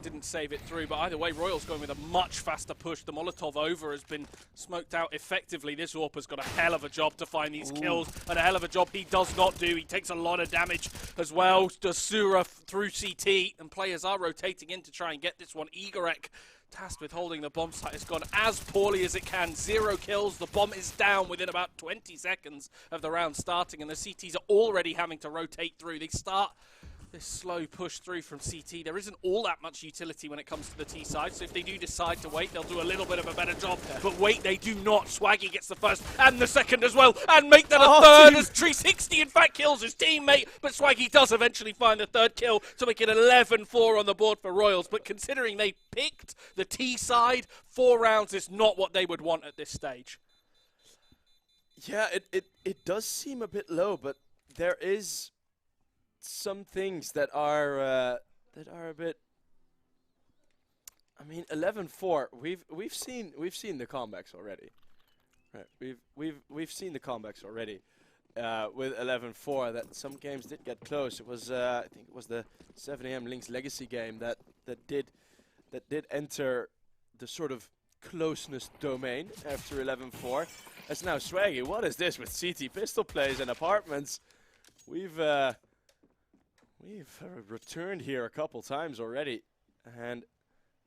didn't save it through. But either way, Royal's going with a much faster push. The Molotov over has been smoked out effectively. This AWP has got a hell of a job to find these kills, and a hell of a job he does not do. He takes a lot of damage as well. Does Sura through CT, and players are rotating in to try and get this one. Igorek, tasked with holding the bomb site, has gone as poorly as it can. 0 kills. The bomb is down within about 20 seconds of the round starting, and the CTs are already having to rotate through. They start this slow push through from CT. There isn't all that much utility when it comes to the T side, so if they do decide to wait, they'll do a little bit of a better job. But wait, they do not. Swaggy gets the first and the second as well, and make that a third as 360 in fact kills his teammate, but Swaggy does eventually find the third kill to make it 11-4 on the board for Royals. But considering they picked the T side, 4 rounds is not what they would want at this stage. Yeah, it does seem a bit low, but there is some things that are a bit. I mean, 11-4. We've seen the comebacks already, right? We've seen the comebacks already with 11-4. That some games did get close. It was I think it was the 7 AM Lynx Legacy game that did enter the sort of closeness domain after 11-4. That's now Swaggy. What is this with CT pistol plays and apartments? We've returned here a couple times already, and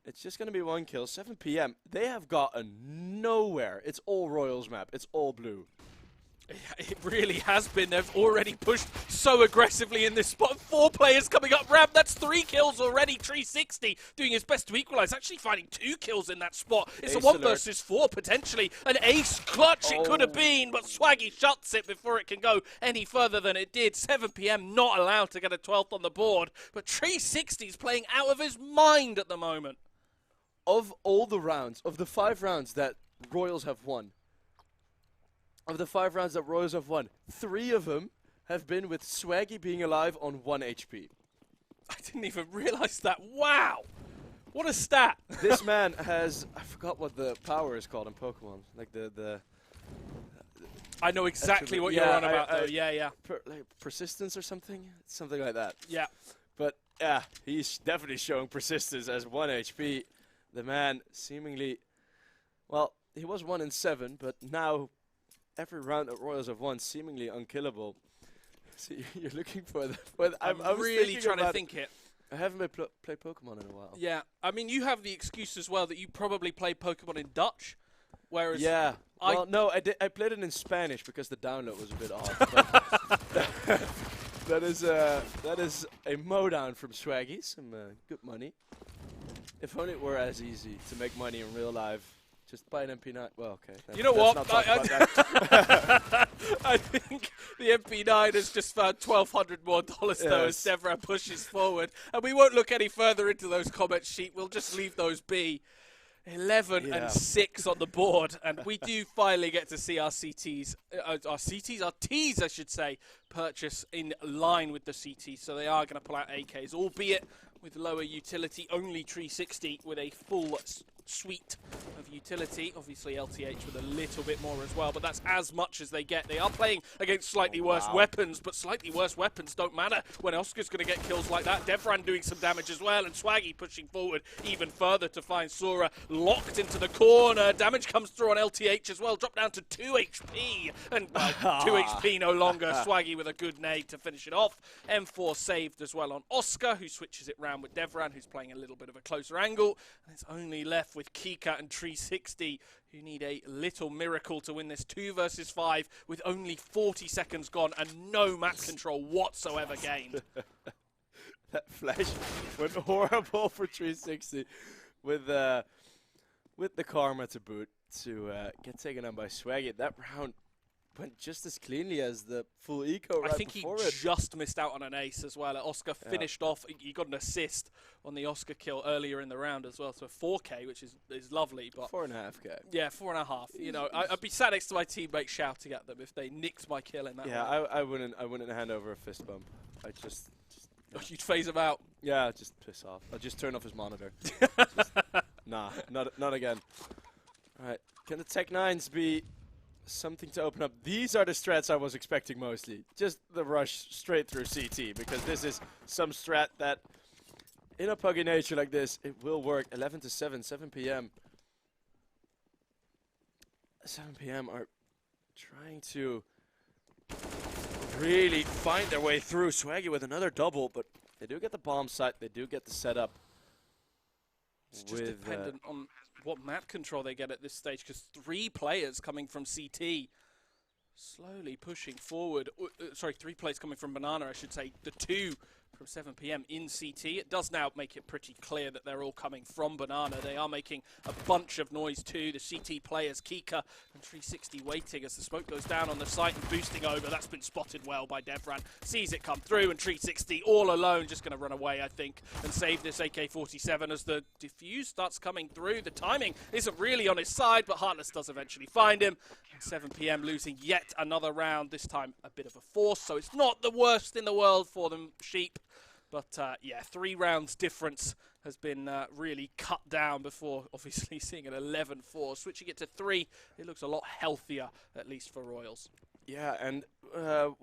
it's just going to be 1 kill. 7 PM. They have gotten nowhere. It's all Royals map. It's all blue. It really has been. They've already pushed so aggressively in this spot. 4 players coming up. Ram, that's 3 kills already. 360 doing his best to equalize. Actually finding 2 kills in that spot. It's Ace a 1 alert. versus 4 potentially. An ace clutch it could have been, but Swaggy shuts it before it can go any further than it did. 7 PM not allowed to get a 12th on the board, but 360's playing out of his mind at the moment. Of all the rounds, of the 5 rounds that Royals have won, 3 of them have been with Swaggy being alive on 1 HP. I didn't even realize that. Wow. What a stat. This man has, I forgot what the power is called in Pokemon. Like the I know exactly what you're on about, though. Yeah. Like persistence or something? Something like that. Yeah. But, yeah, he's definitely showing persistence as 1 HP. The man seemingly, well, he was 1 in 7, but now every round that Royals have won seemingly unkillable. So you're looking for the. I'm really trying to think it. I haven't been played Pokemon in a while. Yeah, I mean, you have the excuse as well that you probably played Pokemon in Dutch, whereas yeah. Well, no, I played it in Spanish because the download was a bit off. That is a mowdown from Swaggy. Some good money. If only it were as easy to make money in real life. Just buy an MP9. Well, okay. You know what? I I think the MP9 has just found $1,200 more though as Devra pushes forward. And we won't look any further into those comment sheet. We'll just leave those be. 11 and 6 on the board. And we do finally get to see our Ts, I should say, purchase in line with the CTs. So they are going to pull out AKs, albeit with lower utility, only 360 with a full suite of utility. Obviously LTH with a little bit more as well, but that's as much as they get. They are playing against slightly worse weapons, but slightly worse weapons don't matter when Oscar's going to get kills like that. Devran doing some damage as well, and Swaggy pushing forward even further to find Sora locked into the corner. Damage comes through on LTH as well, drop down to 2 HP, and well, 2 HP no longer. Swaggy with a good nade to finish it off. M4 saved as well on Oscar, who switches it round with Devran, who's playing a little bit of a closer angle, and it's only left with Kika and 360, who need a little miracle to win this 2 versus 5 with only 40 seconds gone and no map control whatsoever gained. That flash went horrible for 360 with the karma to boot to get taken on by Swaggy. That round went just as cleanly as the full eco right I think before he it. just missed out on an ace as well. Oscar finished off. He got an assist on the Oscar kill earlier in the round as well. So 4K, which is lovely. But 4.5K. Yeah, 4.5. You know, I'd be sat next to my teammates shouting at them if they nicked my kill in that round. I wouldn't hand over a fist bump. I just You'd phase him out. yeah, just piss off. I'll just turn off his monitor. Nah, not again. All right, can the Tech-9s be something to open up? These are the strats I was expecting mostly. Just the rush straight through CT, because this is some strat that, in a puggy nature like this, it will work. 11 to 7, 7 p.m. 7 p.m. are trying to really find their way through. Swaggy with another double, but they do get the bomb site. They do get the setup. It's just dependent on what map control they get at this stage, because 3 players coming from CT slowly pushing forward. Sorry, 3 players coming from Banana, I should say. The 2 from 7 p.m. in CT. It does now make it pretty clear that they're all coming from Banana. They are making a bunch of noise too. The CT players, Kika and 360 waiting as the smoke goes down on the site and boosting over. That's been spotted well by Devran. Sees it come through, and 360 all alone just going to run away, I think, and save this AK-47 as the defuse starts coming through. The timing isn't really on his side, but Heartless does eventually find him. And 7 p.m. losing yet another round, this time a bit of a force, so it's not the worst in the world for them, Sheep. But yeah, 3 rounds difference has been really cut down before obviously seeing an 11-4. Switching it to 3, it looks a lot healthier, at least for Royals. Yeah, and I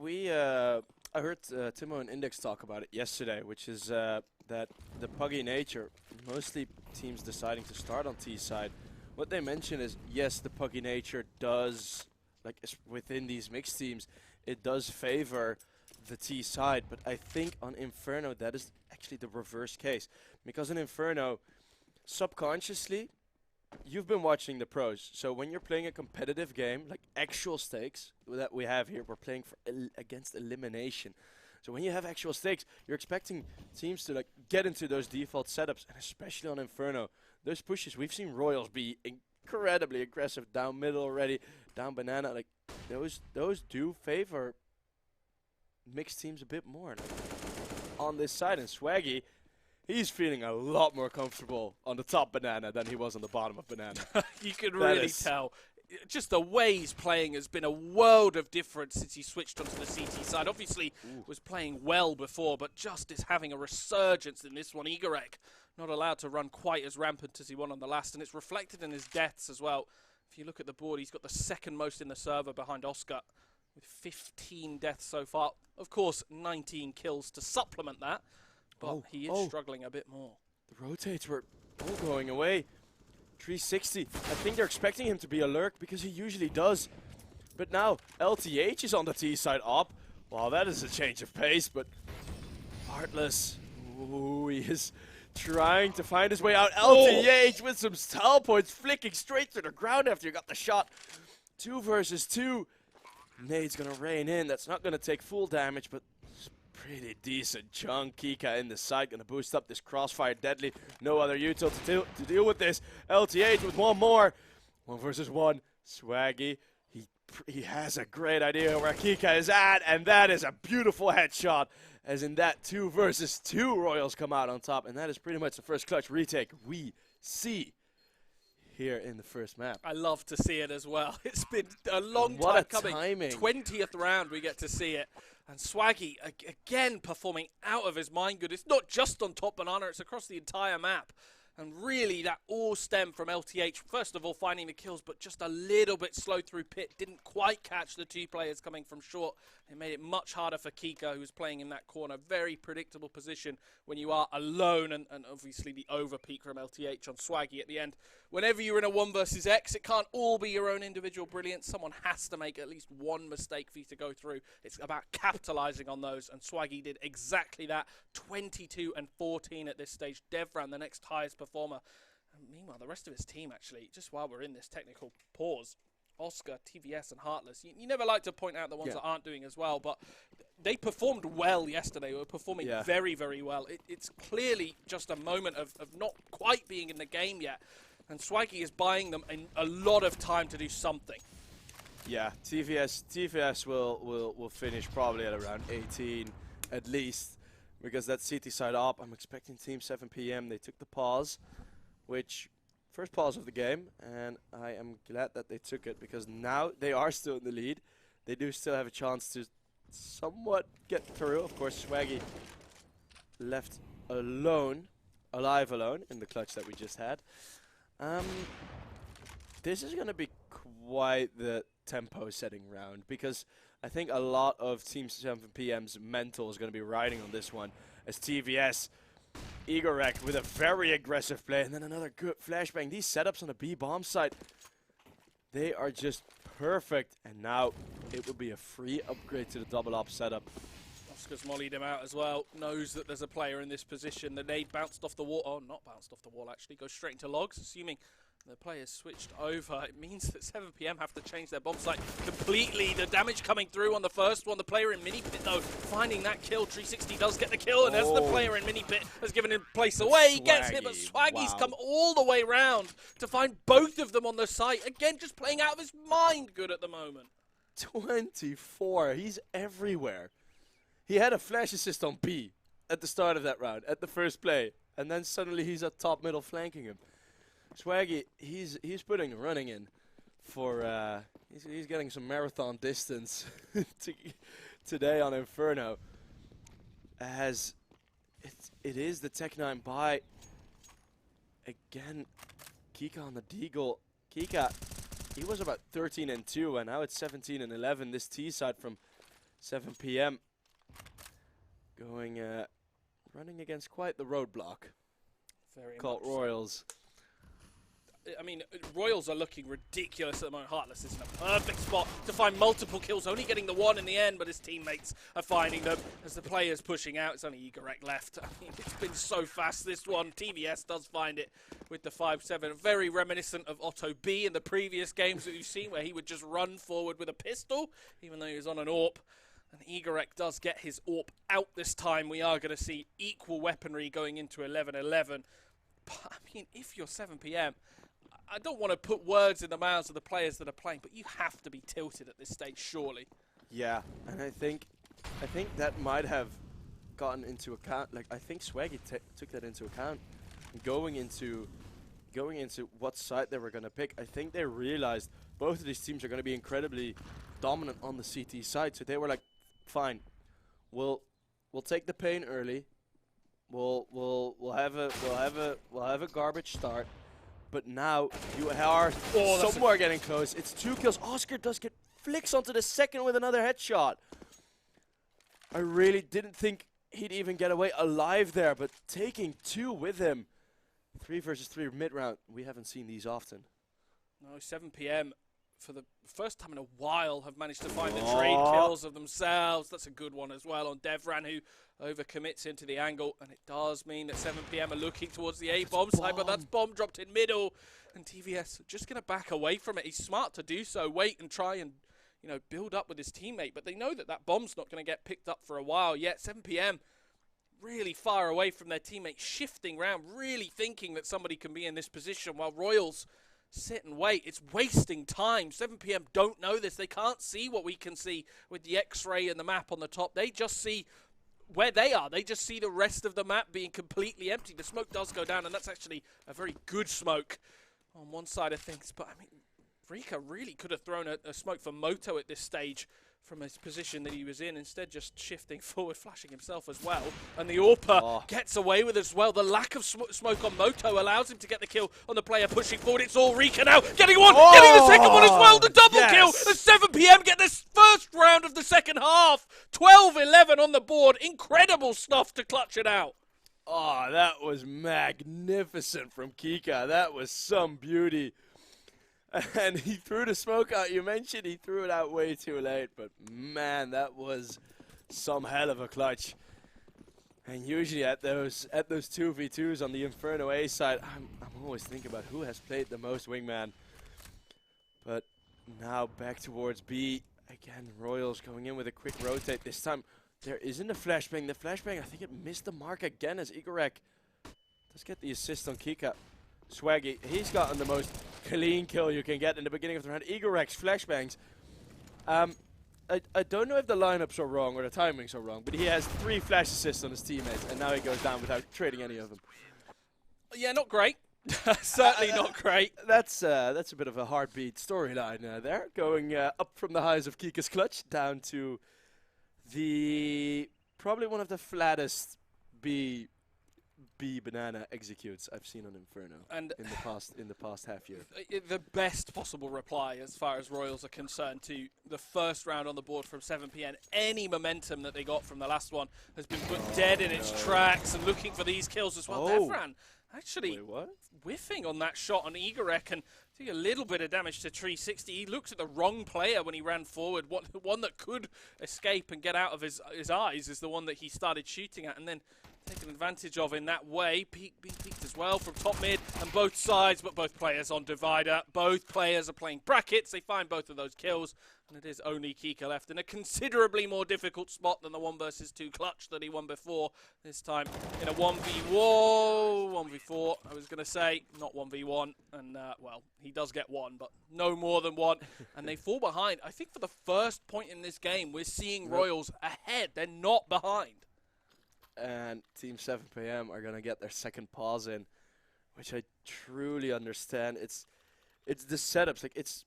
heard Timo and Index talk about it yesterday, which is that the puggy nature, mostly teams deciding to start on T side. What they mention is, yes, the puggy nature does, like within these mixed teams, it does favor the T side, but I think on Inferno that is actually the reverse case, because in Inferno, subconsciously, you've been watching the pros, so when you're playing a competitive game, like actual stakes that we have here, we're playing for against elimination. So when you have actual stakes, you're expecting teams to like get into those default setups, and especially on Inferno, those pushes, we've seen Royals be incredibly aggressive down middle already, down Banana, like those do favor mixed teams a bit more on this side. And Swaggy, he's feeling a lot more comfortable on the top Banana than he was on the bottom of Banana. You can really tell. Just the way he's playing has been a world of difference since he switched onto the CT side. Obviously, was playing well before, but just is having a resurgence in this one. Igorek not allowed to run quite as rampant as he won on the last, and it's reflected in his deaths as well. If you look at the board, he's got the 2nd most in the server behind Oscar, with 15 deaths so far. Of course, 19 kills to supplement that, but he is struggling a bit more. The rotates were all going away. 360. I think they're expecting him to be alert, because he usually does. But now, LTH is on the T side up. Wow, that is a change of pace, but Heartless, ooh, he is trying to find his way out. LTH with some style points, flicking straight to the ground after you got the shot. 2 versus 2. Nade's gonna rain in. That's not gonna take full damage, but pretty decent chunk. Kika in the side, gonna boost up this crossfire. Deadly. No other util to deal with this. LTH with 1 more. 1 versus 1. Swaggy. He has a great idea where Kika is at, and that is a beautiful headshot. As in that 2 versus 2, Royals come out on top, and that is pretty much the first clutch retake we see here in the first map. I love to see it as well. It's been a long time coming. Timing. 20th round we get to see it. And Swaggy, again, performing out of his mind good. It's not just on top Banana, it's across the entire map. And really, that all stemmed from LTH. First of all, finding the kills, but just a little bit slow through pit. Didn't quite catch the 2 players coming from short. It made it much harder for Kika, who was playing in that corner. Very predictable position when you are alone, and obviously the over-peak from LTH on Swaggy at the end. Whenever you're in a 1 versus X, it can't all be your own individual brilliance. Someone has to make at least 1 mistake for you to go through. It's about capitalizing on those, and Swaggy did exactly that. 22 and 14 at this stage. Devran, the next highest performer. And meanwhile, the rest of his team, actually, just while we're in this technical pause, Oscar, TVS, and Heartless. You never like to point out the ones that aren't doing as well, but they performed well yesterday. They were performing very, very well. It's clearly just a moment of not quite being in the game yet, and Swaggy is buying them a lot of time to do something. Yeah, TVS will finish probably at around 18 at least, because that CT side up. I'm expecting Team 7 PM. They took the pause, which first pause of the game, and I am glad that they took it because now they are still in the lead. They do still have a chance to somewhat get through. Of course, Swaggy left alone, alive alone in the clutch that we just had. This is going to be quite the tempo setting round because I think a lot of Team 7 PM's mental is going to be riding on this one as TVS, Igorek with a very aggressive play and then another good flashbang. These setups on the B bomb side, they are just perfect, and now it will be a free upgrade to the double up setup. Oscar's mollied him out as well, knows that there's a player in this position. The nade bounced off the wall, oh, not bounced off the wall actually, goes straight into logs, assuming the player's switched over. It means that 7 PM have to change their bomb site completely. The damage coming through on the first one. The player in mini pit though, finding that kill. 360 does get the kill, and as the player in mini pit has given him place away, he gets hit, but Swaggy's come all the way round to find both of them on the site. Again, just playing out of his mind good at the moment. 24, he's everywhere. He had a flash assist on B at the start of that round, at the first play, and then suddenly he's at top middle flanking him. Swaggy, he's putting running in for he's getting some marathon distance today on Inferno. As it is the Tech9 buy again. Kika on the deagle. Kika, he was about 13-2, and now it's 17-11. This T side from 7 PM going running against quite the roadblock. Very called much Royals. I mean, Royals are looking ridiculous at the moment. Heartless is in a perfect spot to find multiple kills, only getting the one in the end, but his teammates are finding them as the player's pushing out. It's only Igorek left. I mean, it's been so fast, this one. TVS does find it with the 5-7. Very reminiscent of Otto B in the previous games that you've seen, where he would just run forward with a pistol, even though he was on an AWP. And Igorek does get his AWP out this time. We are going to see equal weaponry going into 11-11. But, I mean, if you're 7 PM, I don't want to put words in the mouths of the players that are playing, but you have to be tilted at this stage, surely. Yeah, and I think that might have gotten into account. Like, I think Swaggy took that into account, going into what side they were going to pick. I think they realized both of these teams are going to be incredibly dominant on the CT side, so they were like, fine, we'll take the pain early. We'll have a garbage start. But now you are somewhere getting close. It's 2 kills. Oscar does get flicks onto the second with another headshot. I really didn't think he'd even get away alive there, but taking 2 with him. 3 versus 3 mid-round. We haven't seen these often. No, 7 PM for the first time in a while have managed to find the trade kills of themselves. That's a good one as well on Devran, who overcommits into the angle, and it does mean that 7 PM are looking towards the A bomb side, but that's bomb dropped in middle, and TVS just going to back away from it. He's smart to do so, wait and try and, you know, build up with his teammate, but they know that that bomb's not going to get picked up for a while yet. 7 PM really far away from their teammate, shifting round, really thinking that somebody can be in this position, while Royals sit and wait. It's wasting time. 7 PM don't know this. They can't see what we can see with the X-ray and the map on the top. They just see where they are. They just see the rest of the map being completely empty. The smoke does go down, and that's actually a very good smoke on one side of things. But, I mean, Rika really could have thrown a smoke for Moto at this stage from his position that he was in, instead just shifting forward, flashing himself as well. And the AWPer gets away with it as well. The lack of smoke on Moto allows him to get the kill on the player pushing forward. It's all Rika now, getting one, getting the second one as well, the double kill. The 7 PM get this first round of the second half. 12-11 on the board. Incredible stuff to clutch it out. Oh, that was magnificent from Kika. That was some beauty. And he threw the smoke out. You mentioned he threw it out way too late, but man, that was some hell of a clutch. And usually at those 2v2s on the Inferno A side, I'm always thinking about who has played the most wingman. But now back towards B. Again, Royals going in with a quick rotate. This time there isn't a flashbang. The flashbang, I think it missed the mark again as Igorek does get the assist on Kika. Swaggy, he's gotten the most clean kill you can get in the beginning of the round. Igorek's flashbangs I don't know if the lineups are wrong or the timings are wrong, but he has 3 flash assists on his teammates, and now he goes down without trading any of them. Yeah, not great. Certainly not great. That's a bit of a heartbeat storyline there, going up from the highs of Kika's clutch down to the probably one of the flattest B banana executes I've seen on Inferno And in the past half year. The best possible reply as far as Royals are concerned to the first round on the board from 7pm. Any momentum that they got from the last one has been put dead in its tracks, and looking for these kills as well. Devran actually whiffing on that shot on Igorek and doing a little bit of damage to 360. He looked at the wrong player when he ran forward. The one that could escape and get out of his eyes is the one that he started shooting at, and then taken advantage of in that way. Peaked as well from top mid and both sides, but both players on divider. Both players are playing brackets. They find both of those kills, and it is only Kika left in a considerably more difficult spot than the 1 versus 2 clutch that he won before. This time in a 1v4, I was going to say, not 1v1. And, well, he does get 1, but no more than 1. And they fall behind. I think for the first point in this game, we're seeing Royals ahead. They're not behind. And Team 7pm are going to get their second pause in, which I truly understand. It's the setups. Like, it's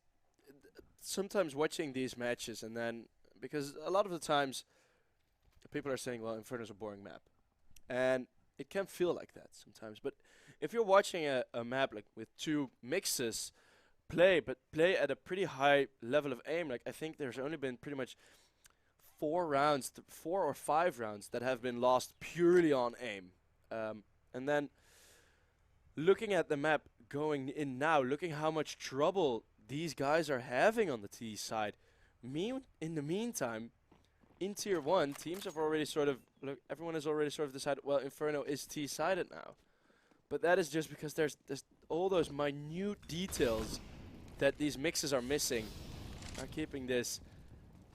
sometimes watching these matches, and then because a lot of the times people are saying, well, Inferno's a boring map, and it can feel like that sometimes. But if you're watching a map like with 2 mixes play at a pretty high level of aim, like I think there's only been pretty much 4 or 5 rounds that have been lost purely on aim. And then looking at the map going in now, looking how much trouble these guys are having on the T side. In the meantime, in Tier 1, teams have already everyone has already sort of decided, well, Inferno is T-sided now. But that is just because there's all those minute details that these mixes are missing are keeping this,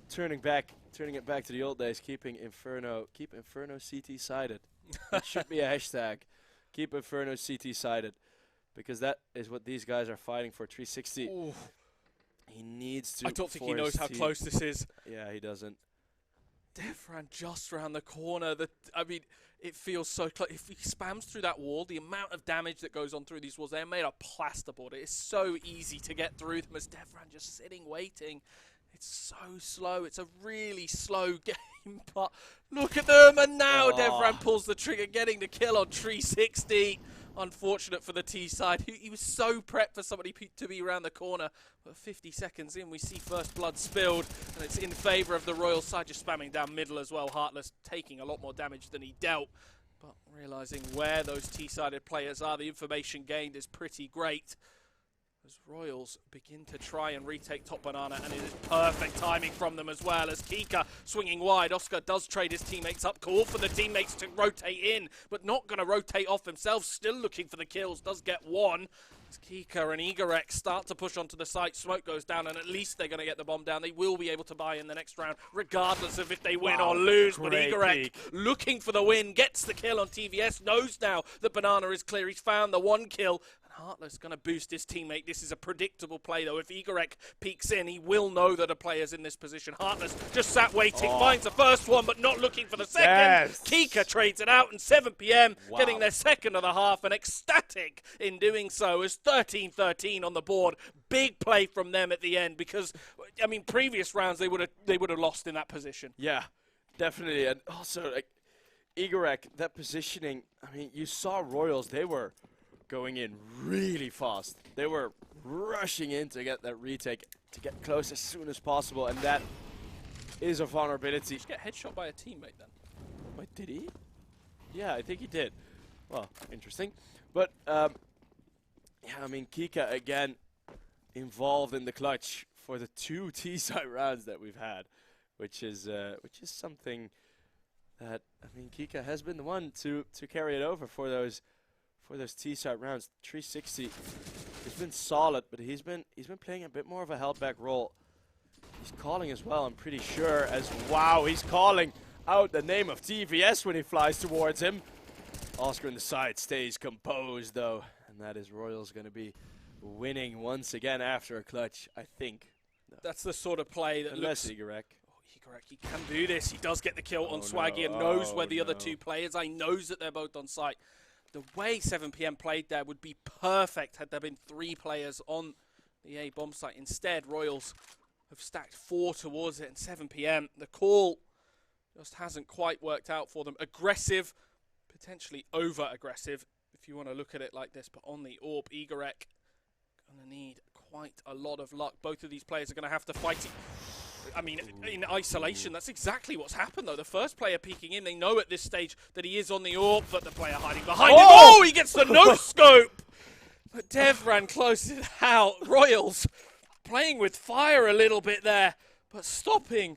turning it back to the old days, keep Inferno CT-sided. It should be a hashtag. Keep Inferno CT-sided. Because that is what these guys are fighting for. 360. Ooh. He needs to. I don't think he knows how close this is. Yeah, he doesn't. Devran just around the corner. I mean, it feels so close. If he spams through that wall, the amount of damage that goes on through these walls, they're made of plasterboard. It is so easy to get through them as Devran just sitting, waiting. It's so slow. It's a really slow game, but look at them. And now Devran pulls the trigger, getting the kill on 360. Unfortunate for the T side. He was so prepped for somebody to be around the corner. But 50 seconds in, we see first blood spilled, and it's in favor of the Royal side, just spamming down middle as well. Heartless taking a lot more damage than he dealt, but realizing where those T-sided players are, the information gained is pretty great. As Royals begin to try and retake top banana, and it is perfect timing from them as well, as Kika swinging wide. Oscar does trade his teammates up, call for the teammates to rotate in, but not going to rotate off himself, still looking for the kills, does get 1. As Kika and Igorek start to push onto the site, smoke goes down, and at least they're going to get the bomb down. They will be able to buy in the next round, regardless of if they win or lose. But Igorek, looking for the win, gets the kill on TVS, knows now that banana is clear. He's found the 1 kill. Heartless going to boost his teammate. This is a predictable play, though. If Igorek peeks in, he will know that a player's in this position. Heartless just sat waiting, finds the first one, but not looking for the second. Yes. Kika trades it out, and 7pm getting their second of the half, and ecstatic in doing so, as 13-13 on the board. Big play from them at the end, because, I mean, previous rounds they would have lost in that position. Yeah, definitely. And also, like, Igorek, that positioning, I mean, you saw Royals, they were going in really fast. They were rushing in to get that retake, to get close as soon as possible, and that is a vulnerability. Did he get headshot by a teammate then? Wait, did he? Yeah, I think he did. Well, interesting. But, yeah, I mean, Kika, again, involved in the clutch for the 2 T-side rounds that we've had, which is something that, I mean, Kika has been the one to carry it over for those T-side rounds. 360 has been solid, but he's been playing a bit more of a held back role. He's calling as well, I'm pretty sure, he's calling out the name of TVS when he flies towards him. Oscar in the side stays composed, though, and that is Royals going to be winning once again after a clutch, I think. That's the sort of play that Unless looks... Igorek. Igorek, he can do this. He does get the kill on Swaggy and knows where the other two players are. He knows that they're both on site. The way 7PM played there would be perfect had there been 3 players on the A bomb site. Instead, Royals have stacked 4 towards it, and 7PM, the call just hasn't quite worked out for them. Aggressive, potentially over-aggressive, if you want to look at it like this, but on the AWP, Igorek going to need quite a lot of luck. Both of these players are going to have to fight it. I mean, in isolation, that's exactly what's happened, though. The first player peeking in, they know at this stage that he is on the AWP, but the player hiding behind him. Oh, he gets the no-scope! But Dev ran close it out. Royals playing with fire a little bit there, but stopping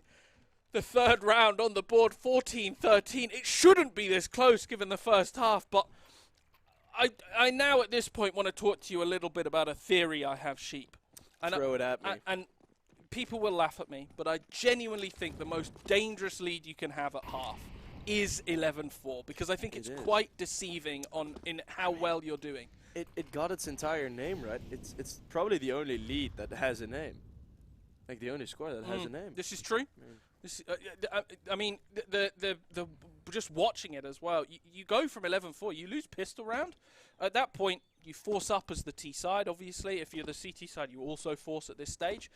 the third round on the board, 14-13. It shouldn't be this close given the first half, but I now at this point want to talk to you a little bit about a theory I have, Sheep. Throw it at me. And people will laugh at me, but I genuinely think the most dangerous lead you can have at half is 11-4, because I think it's quite deceiving in how well you're doing. It got its entire name, right? It's probably the only lead that has a name. Like the only score that has a name. This is true. I mean, the just watching it as well, you go from 11-4, you lose pistol round. At that point, you force up as the T side, obviously. If you're the CT side, you also force at this stage.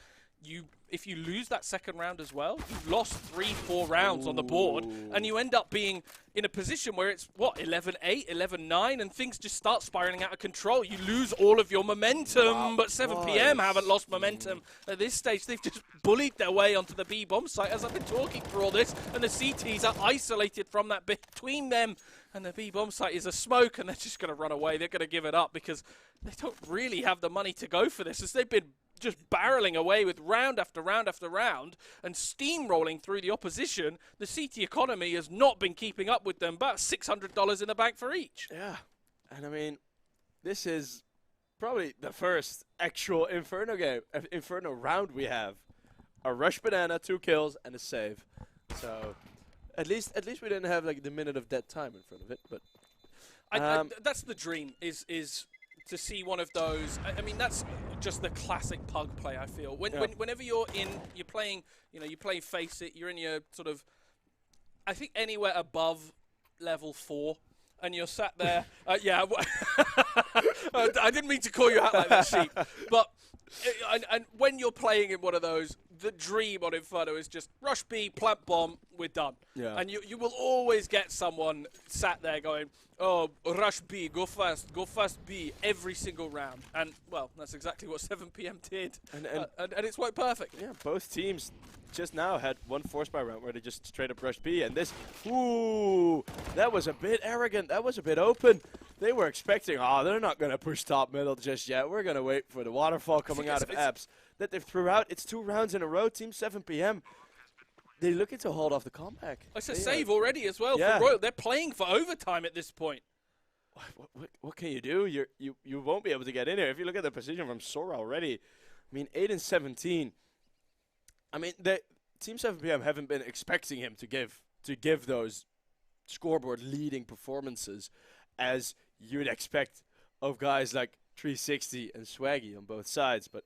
If you lose that second round as well, you've lost 3-4 rounds on the board, and you end up being in a position where it's, what, 11-8, 11-9, and things just start spiraling out of control. You lose all of your momentum, but 7PM haven't lost momentum. At this stage, they've just bullied their way onto the B bomb site, as I've been talking through all this, and the CTs are isolated from that bit between them, and the B bomb site is a smoke, and they're just going to run away. They're going to give it up because they don't really have the money to go for this, as they've been just barreling away with round after round after round and steamrolling through the opposition. The CT economy has not been keeping up with them. About $600 in the bank for each. Yeah, and I mean, this is probably the first actual Inferno round we have. A rush banana, 2 kills, and a save. So at least we didn't have like the minute of dead time in front of it. But that's the dream. Is to see one of those. I mean, that's just the classic pug play, I feel. Whenever you're playing, you play Face It, you're in your sort of, I think anywhere above level 4, and you're sat there. Yeah, I didn't mean to call you out like that, Sheep. But and when you're playing in one of those, the dream on Inferno is just rush B, plant bomb, we're done. Yeah. And you will always get someone sat there going, oh, rush B, go fast B, every single round. And, well, that's exactly what 7PM did. And it's worked perfect. Yeah, both teams just now had one force buy round where they just straight up rushed B. And this, ooh, that was a bit arrogant. That was a bit open. They were expecting, they're not going to push top middle just yet. We're going to wait for the waterfall coming out of Eps. That they've threw out. It's 2 rounds in a row. Team 7PM. They're looking to hold off the comeback. It's a save already as well for Royal. They're playing for overtime at this point. What can you do? You won't be able to get in here. If you look at the position from Sora already, I mean, 8-17. I mean, Team 7PM haven't been expecting him to give those scoreboard leading performances as you'd expect of guys like 360 and Swaggy on both sides. But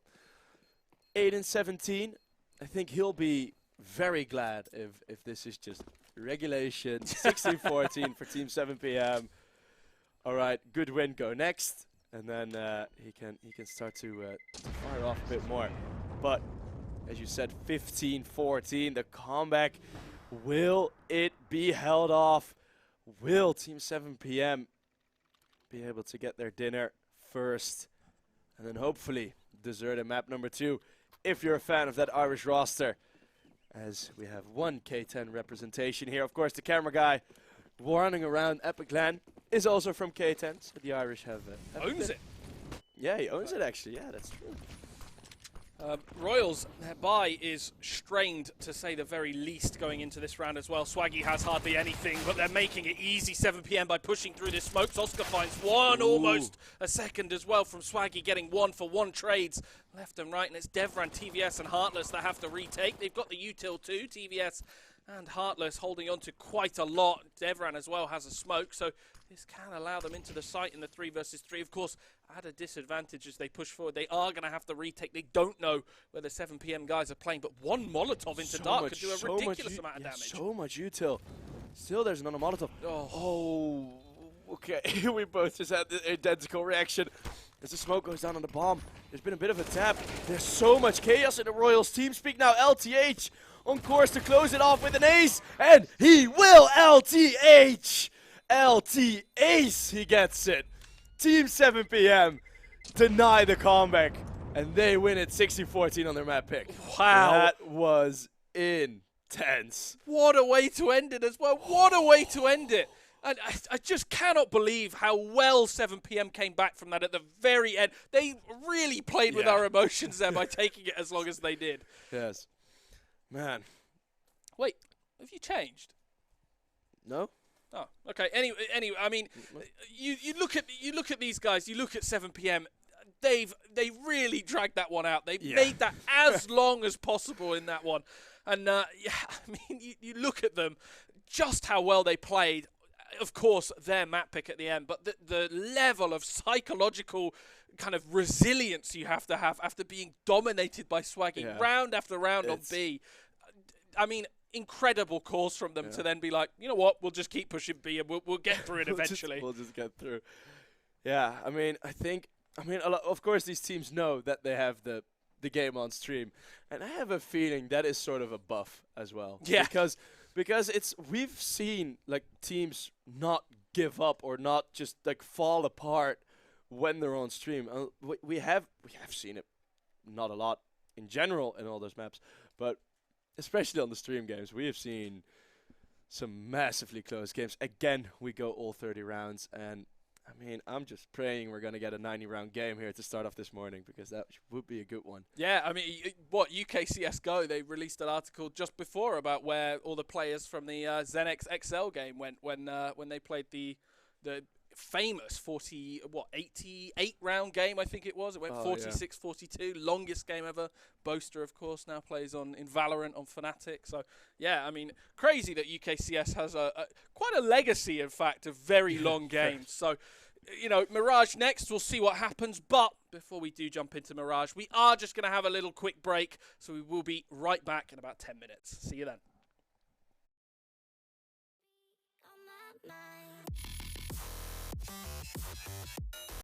8-17, I think he'll be very glad if this is just regulation. 16-14 for Team 7PM. All right, good win. Go next, and then he can start to fire off a bit more. But as you said, 15-14, the comeback. Will it be held off? Will Team 7PM be able to get their dinner first, and then hopefully dessert in map number 2? If you're a fan of that Irish roster, as we have one K10 representation here. Of course, the camera guy running around EPIC39 is also from K10, so the Irish have owns it. Yeah, he owns it actually. Yeah, that's true. Royals, their buy is strained, to say the very least, going into this round as well. Swaggy has hardly anything, but they're making it easy, 7PM, by pushing through this smoke. Oscar finds one, almost a second as well from Swaggy, getting 1-for-1 trades left and right, and it's Devran, TVS, and Heartless that have to retake. They've got the util too, TVS And Heartless holding on to quite a lot. Devran as well has a smoke, so this can allow them into the site in the 3 versus 3. Of course, at a disadvantage as they push forward. They are going to have to retake. They don't know where the 7 PM guys are playing, but one Molotov into dark could do a ridiculous amount of damage. So much util. Still, there's another Molotov. Oh, okay. We both just had the identical reaction. As the smoke goes down on the bomb, there's been a bit of a tap. There's so much chaos in the Royals team speak now. LTH on course to close it off with an ace, and he will. LTH ace, he gets it. Team 7 PM deny the comeback, and they win it 60-14 on their map pick. Wow. That was intense. What a way to end it as well. What a way to end it. And I just cannot believe how well 7 PM came back from that at the very end. They really played with our emotions there by taking it as long as they did. Yes. Man. Wait, have you changed? No? Oh, okay. Anyway, I mean, you look at these guys. You look at 7 PM. They really dragged that one out. They made that as long as possible in that one. And I mean, you look at them, just how well they played. Of course, their map pick at the end, but the level of psychological kind of resilience you have to have after being dominated by Swaggy round after round on B. I mean, incredible calls from them to then be like, you know what, we'll just keep pushing B and we'll get through it eventually. We'll just get through. Yeah, I mean, of course these teams know that they have the game on stream, and I have a feeling that is sort of a buff as well. Yeah. Because we've seen like teams not give up or not just like fall apart when they're on stream. We have seen it, not a lot in general in all those maps, but especially on the stream games, we have seen some massively close games. Again, we go all 30 rounds, and I mean, I'm just praying we're going to get a 90-round game here to start off this morning, because that would be a good one. Yeah, I mean, what, UK CSGO, they released an article just before about where all the players from the Xenex XL game went when they played the famous 88-round game, I think it was. It went 46-42, longest game ever. Boaster, of course, now plays in Valorant on Fnatic. So, yeah, I mean, crazy that UKCS has quite a legacy, in fact, of very long games. So, you know, Mirage next, we'll see what happens. But before we do jump into Mirage, we are just going to have a little quick break. So we will be right back in about 10 minutes. See you then.